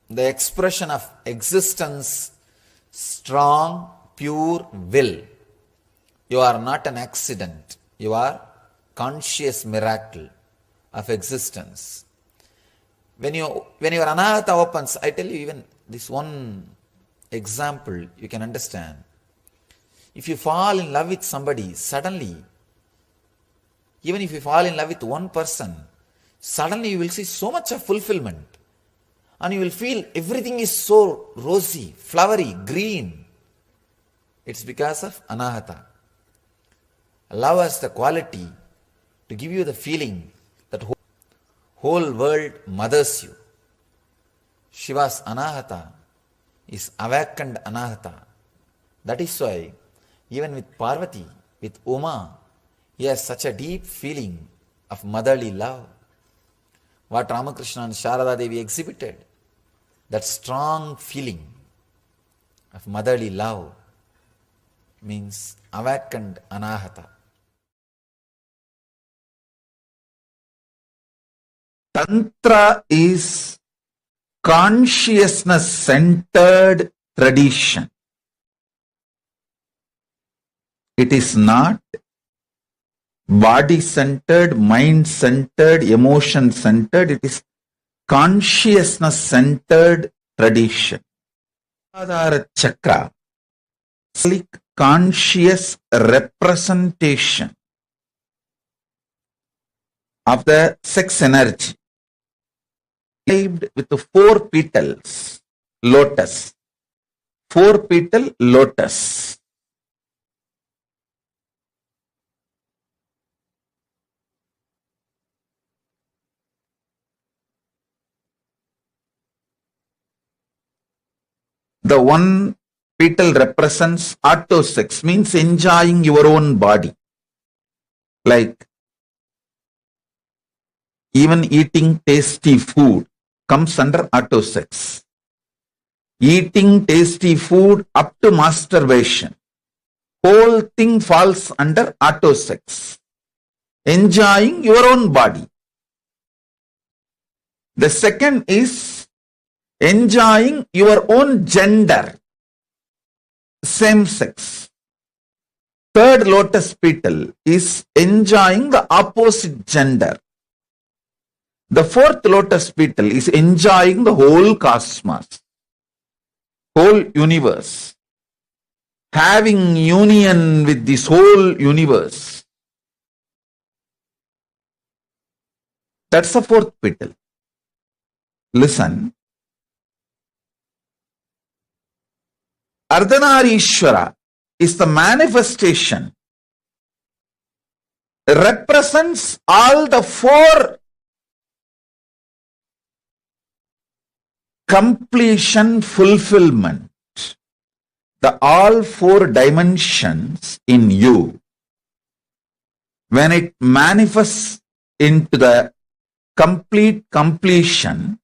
[SPEAKER 3] the expression of existence, strong, pure will. You are not an accident. You are conscious miracle of existence. When your anahata opens, I tell you even this one example you can understand. If you fall in love with somebody, suddenly, even if you fall in love with one person, suddenly you will see so much of fulfillment. And you will feel everything is so rosy, flowery, green. It's because of anahata. Love has the quality to give you the feeling that whole world mothers you. Shiva's anahata is awakened anahata. That is why even with Parvati, with Uma, he has such a deep feeling of motherly love. What Ramakrishna and Sharada Devi exhibited, that strong feeling of motherly love means awakened anahata.
[SPEAKER 5] Tantra is consciousness-centered tradition. It is not body-centered, mind-centered, emotion-centered. It is consciousness-centered tradition. Adhara chakra, conscious representation of the sex energy, with the 4 petals, lotus. 4-petal lotus. The one petal represents autosex, means enjoying your own body. Like even eating tasty food comes under autosex. Eating tasty food up to masturbation, whole thing falls under autosex. Enjoying your own body. The second is enjoying your own gender, same sex. Third lotus petal is enjoying the opposite gender. The fourth lotus petal is enjoying the whole cosmos, whole universe, having union with this whole universe. That's the fourth petal. Listen. Ardhanareeshwara is the manifestation, represents all the 4 completion, fulfillment, the all 4 dimensions in you. When it manifests into the complete completion,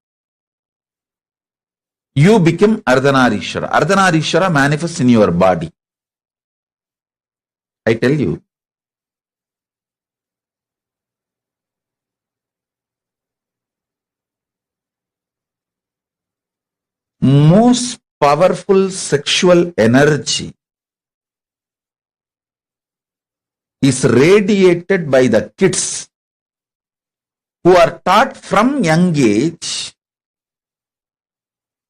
[SPEAKER 5] you become Ardhanareeshwara. Ardhanareeshwara manifests in your body. I tell you. Most powerful sexual energy is radiated by the kids who are taught from young age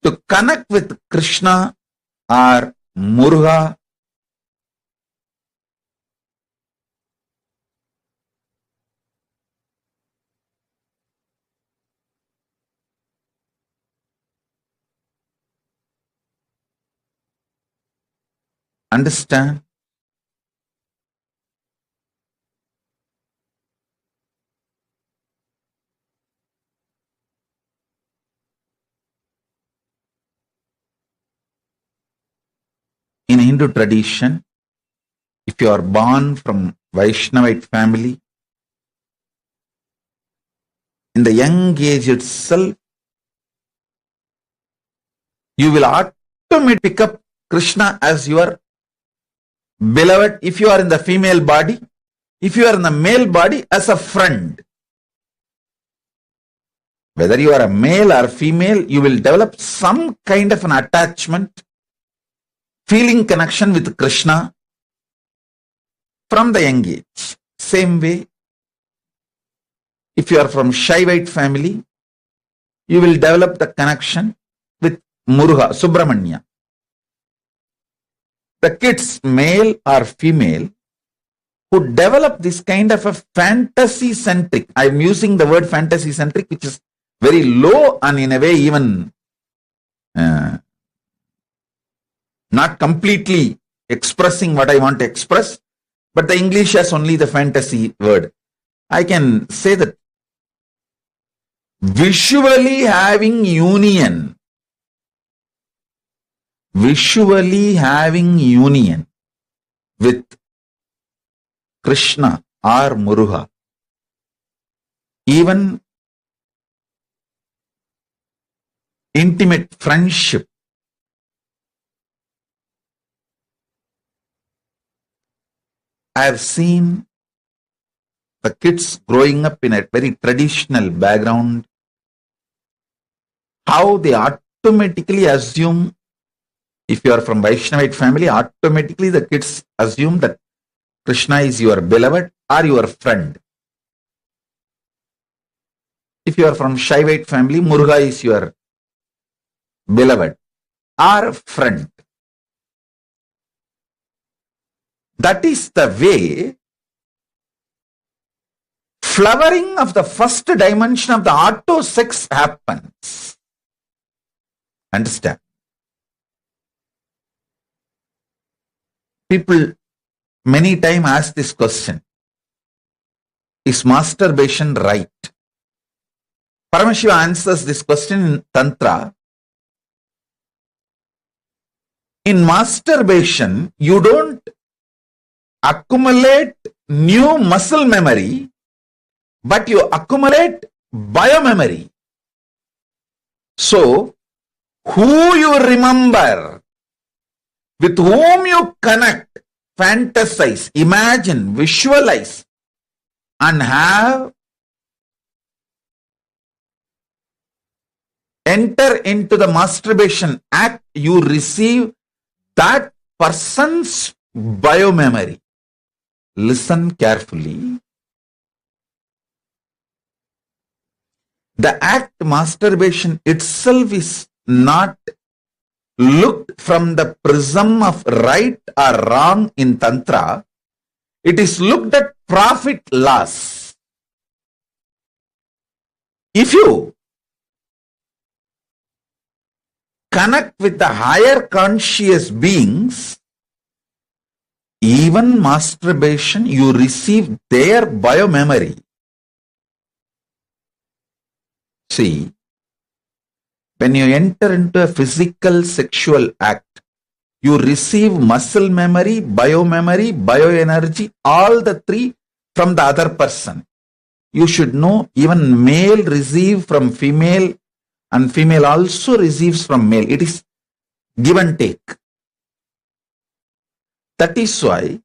[SPEAKER 5] to connect with Krishna or Muruga understand? In Hindu tradition, if you are born from Vaishnavite family, in the young age itself, you will automatically pick up Krishna as your beloved if you are in the female body, if you are in the male body as a friend. Whether you are a male or female, you will develop some kind of an attachment, feeling connection with Krishna from the young age. Same way, if you are from Shaivite family, you will develop the connection with Muruga, Subramanya. The kids, male or female, who develop this kind of a fantasy-centric, I'm using the word fantasy-centric, which is very low and in a way even not completely expressing what I want to express, but the English has only the fantasy word. I can say that visually having union with Krishna or Muruga, even intimate friendship, I have seen the kids growing up in a very traditional background, how they automatically assume, if you are from Vaishnavite family, automatically the kids assume that Krishna is your beloved or your friend. If you are from Shaivite family, Muruga is your beloved or friend. That is the way flowering of the first dimension of the auto sex happens. Understand? People many times ask this question: is masturbation right? Paramashivam answers this question in Tantra. In masturbation, you don't accumulate new muscle memory, but you accumulate biomemory. So, who you remember, with whom you connect, fantasize, imagine, visualize, and have enter into the masturbation act, you receive that person's biomemory. Listen carefully. The act masturbation itself is not looked from the prism of right or wrong in Tantra. It is looked at profit loss. If you connect with the higher conscious beings, even masturbation, you receive their biomemory. See, when you enter into a physical sexual act, you receive muscle memory, bioenergy, all the three from the other person. You should know even male receive from female and female also receives from male. It is give and take. That is why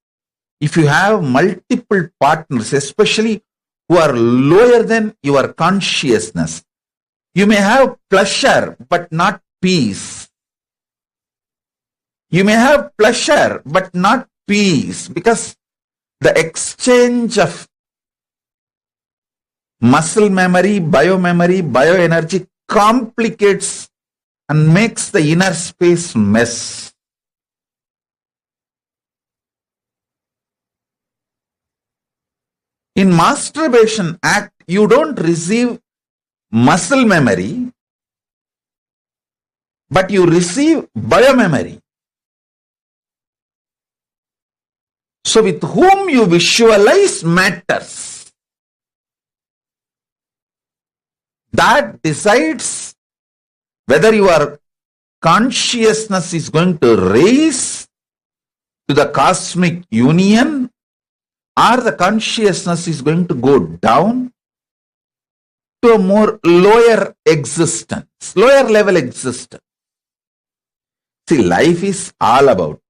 [SPEAKER 5] if you have multiple partners, especially who are lower than your consciousness, you may have pleasure but not peace. You may have pleasure but not peace, because the exchange of muscle memory, bioenergy complicates and makes the inner space mess. In masturbation act, you don't receive muscle memory, but you receive biomemory. So with whom you visualize matters. That decides whether your consciousness is going to raise to the cosmic union or the consciousness is going to go down to a more lower existence, lower level existence. See, life is all about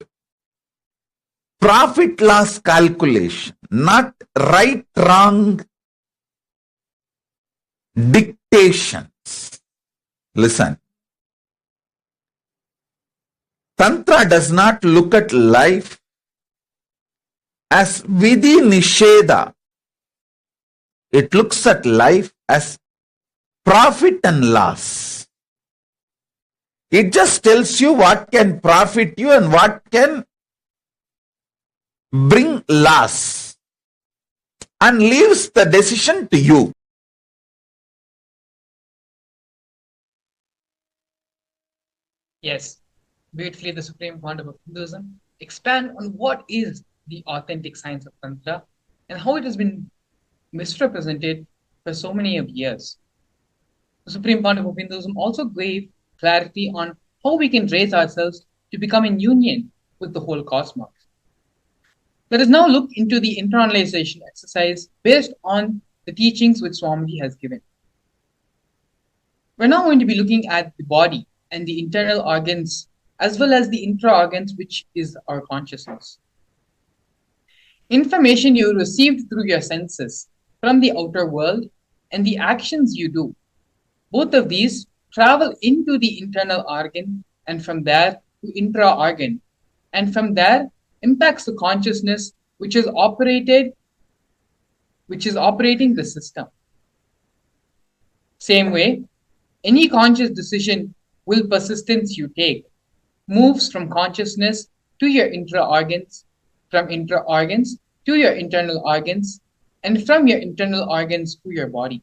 [SPEAKER 5] profit loss calculation, not right wrong dictations. Listen, Tantra does not look at life as vidhi nisheda. It looks at life as profit and loss. It just tells you what can profit you and what can bring loss and leaves the decision to you.
[SPEAKER 1] Yes, beautifully the supreme quantum of Hinduism expand on what is the authentic science of Tantra and how it has been misrepresented for so many of years. The supreme quantum of Hinduism also gave clarity on how we can raise ourselves to become in union with the whole cosmos. Let us now look into the internalization exercise based on the teachings which Swamiji has given. We're now going to be looking at the body and the internal organs as well as the intra-organs, which is our consciousness. Information you received through your senses from the outer world and the actions you do, both of these travel into the internal organ and from there to intra-organ, and from there impacts the consciousness which is operating the system. Same way, any conscious decision will persistence you take moves from consciousness to your intra-organs, from intra-organs to your internal organs, and from your internal organs to your body.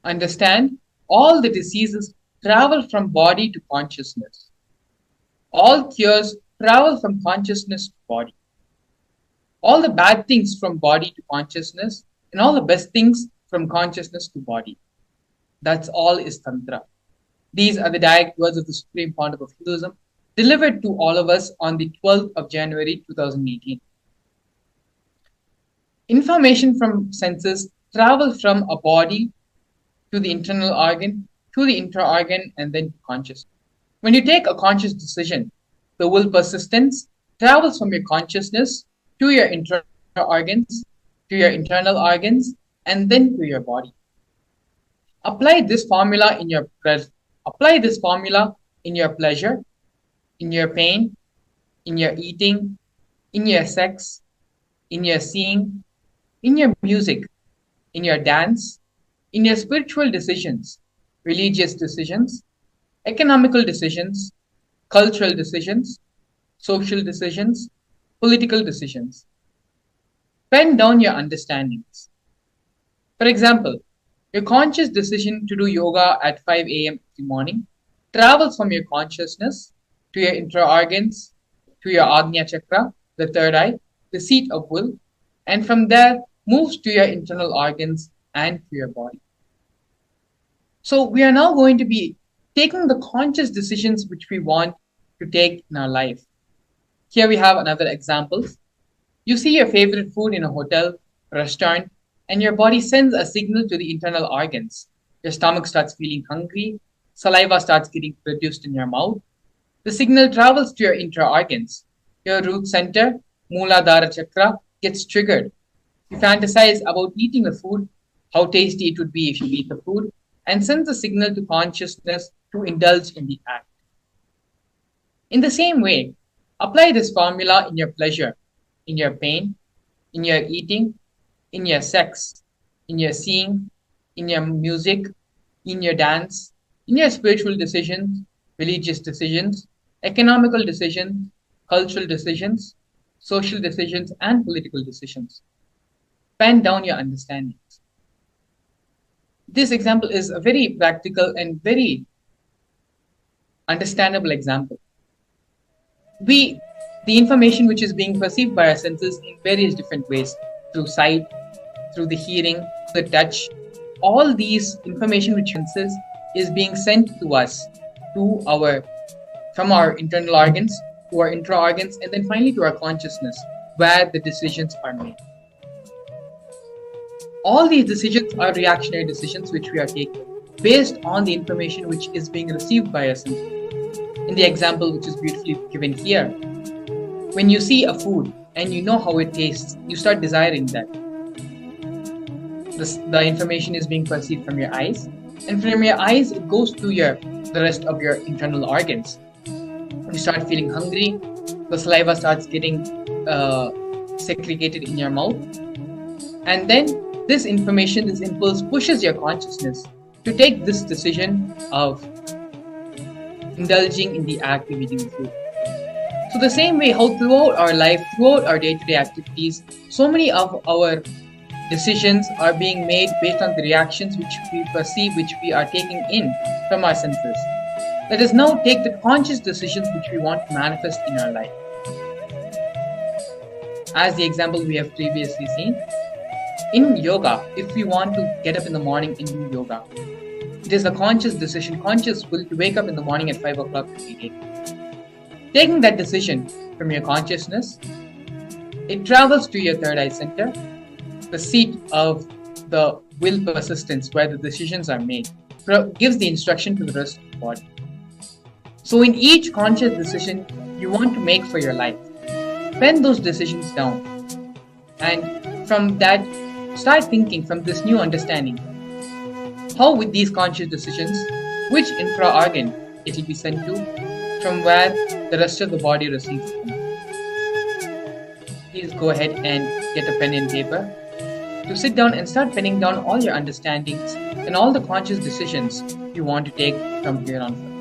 [SPEAKER 1] Understand, all the diseases travel from body to consciousness. All cures travel from consciousness to body. All the bad things from body to consciousness, and all the best things from consciousness to body. That's all is Tantra. These are the direct words of the Supreme Pontiff of Hinduism, delivered to all of us on the 12th of January 2018. Information from senses travel from a body to the internal organ, to the intra-organ, and then to consciousness. When you take a conscious decision, the will persistence travels from your consciousness to your intra-organs, to your internal organs, and then to your body. Apply this formula in your pleasure, in your pain, in your eating, in your sex, in your seeing, in your music, in your dance, in your spiritual decisions, religious decisions, economical decisions, cultural decisions, social decisions, political decisions. Pen down your understandings. For example, your conscious decision to do yoga at 5 a.m. in the morning travels from your consciousness to your intra-organs, to your Agnya chakra, the third eye, the seat of will, and from there moves to your internal organs and to your body. So we are now going to be taking the conscious decisions which we want to take in our life. Here we have another example. You see your favorite food in a hotel, restaurant, and your body sends a signal to the internal organs. Your stomach starts feeling hungry, saliva starts getting produced in your mouth. The signal travels to your intra-organs. Your root center, Mooladhara chakra, gets triggered. You fantasize about eating the food, how tasty it would be if you eat the food, and sends a signal to consciousness to indulge in the act. In the same way, apply this formula in your pleasure, in your pain, in your eating, in your sex, in your seeing, in your music, in your dance, in your spiritual decisions, religious decisions, economical decisions, cultural decisions, social decisions, and political decisions. Pen down your understandings. This example is a very practical and very understandable example. We the information which is being perceived by our senses in various different ways, through sight, through the hearing, the touch. All these information which senses is being sent to us to our from our internal organs to our intra organs, and then finally to our consciousness, where the decisions are made. All these decisions are reactionary decisions which we are taking based on the information which is being received by us. In the example which is beautifully given here, when you see a food and you know how it tastes, you start desiring that. The information is being perceived from your eyes, and from your eyes it goes to the rest of your internal organs. You start feeling hungry, the saliva starts getting segregated in your mouth, and then this information, this impulse pushes your consciousness to take this decision of indulging in the act of eating food. So the same way how throughout our life, throughout our day-to-day activities, so many of our decisions are being made based on the reactions which we perceive, which we are taking in from our senses. Let us now take the conscious decisions which we want to manifest in our life. As the example we have previously seen, in yoga, if we want to get up in the morning and do yoga, it is a conscious decision, conscious will to wake up in the morning at 5 o'clock every day. Taking that decision from your consciousness, it travels to your third eye center, the seat of the will persistence where the decisions are made, gives the instruction to the rest of the body. So in each conscious decision you want to make for your life, pen those decisions down, and from that start thinking from this new understanding, how with these conscious decisions, which infra-organ it will be sent to, from where the rest of the body receives them. Please go ahead and get a pen and paper to sit down and start penning down all your understandings and all the conscious decisions you want to take from here on forth.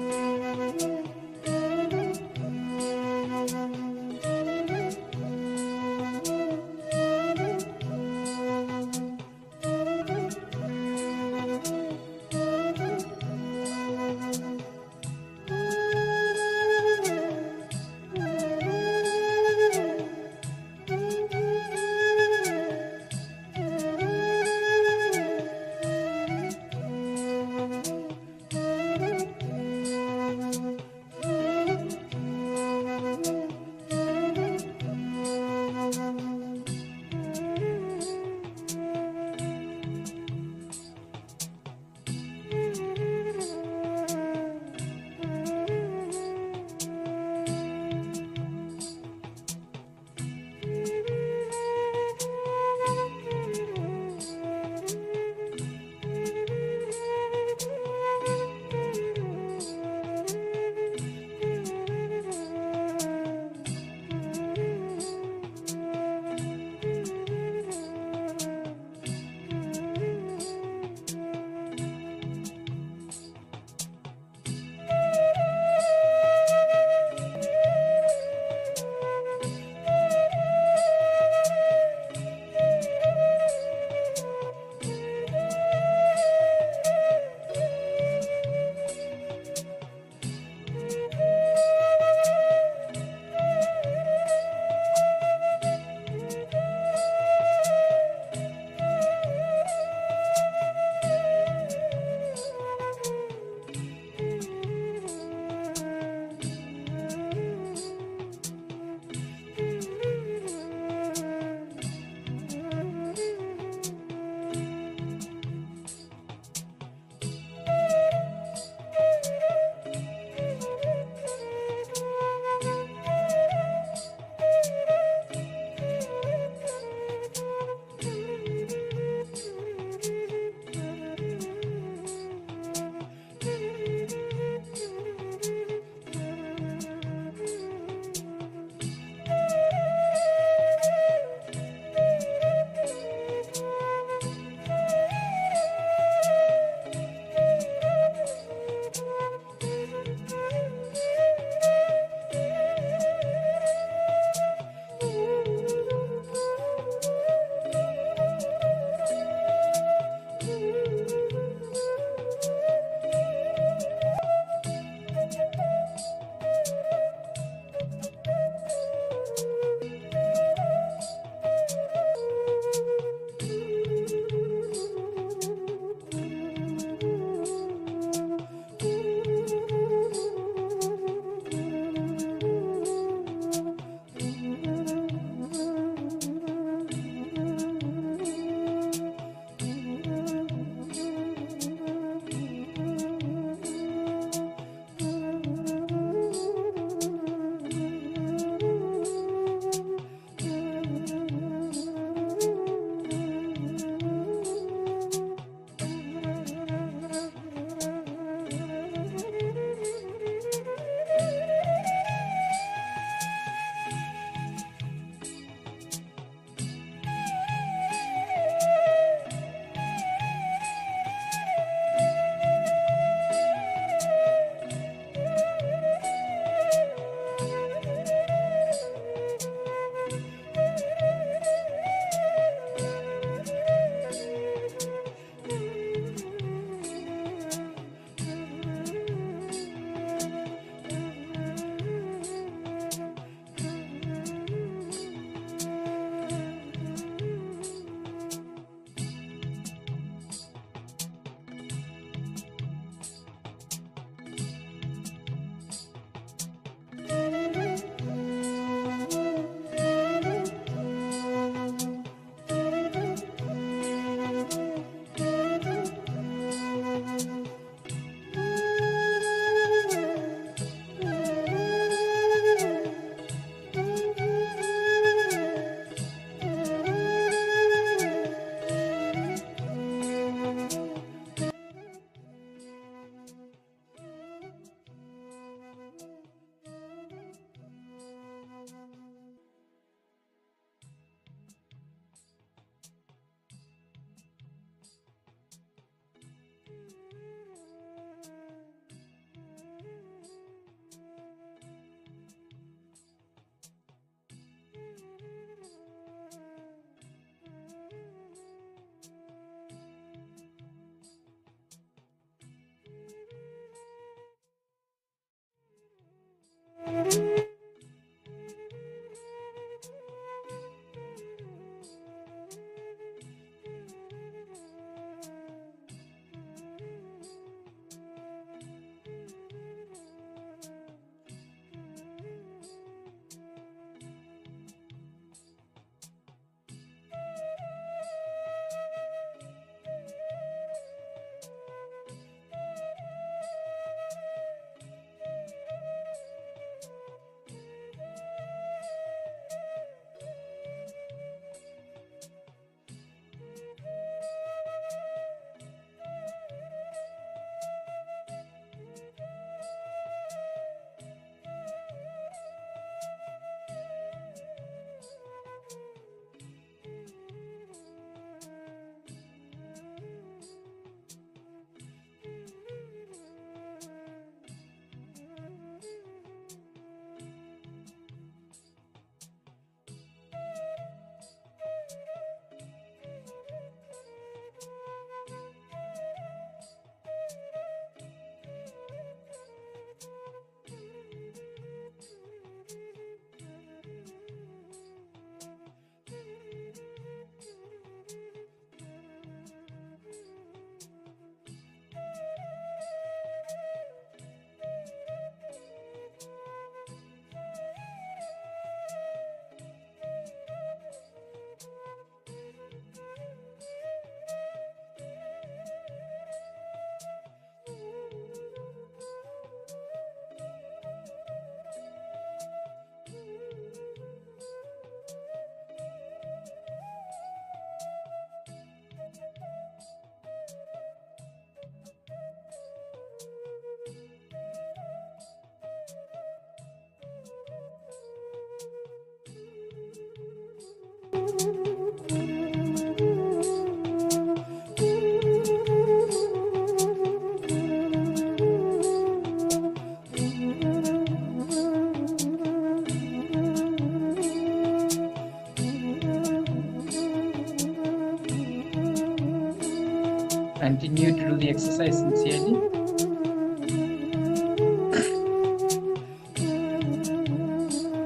[SPEAKER 1] Continue to do the exercise sincerely.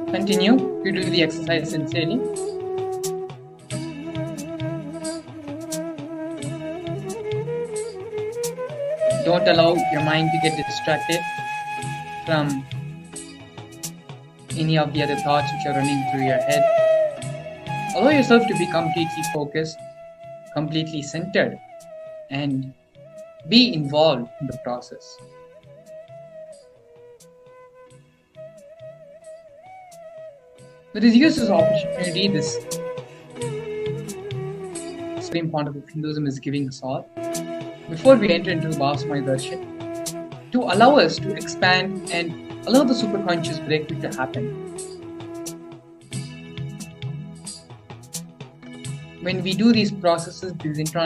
[SPEAKER 1] Continue to do the exercise sincerely. Don't allow your mind to get distracted from any of the other thoughts which are running through your head. Allow yourself to be completely focused, completely centered, and be involved in the process. Let us use this opportunity, this supreme point of Hinduism is giving us all, before we enter into the Bhava Samadhi Darshan, to allow us to expand and allow the superconscious breakthrough to happen. When we do these processes, these internal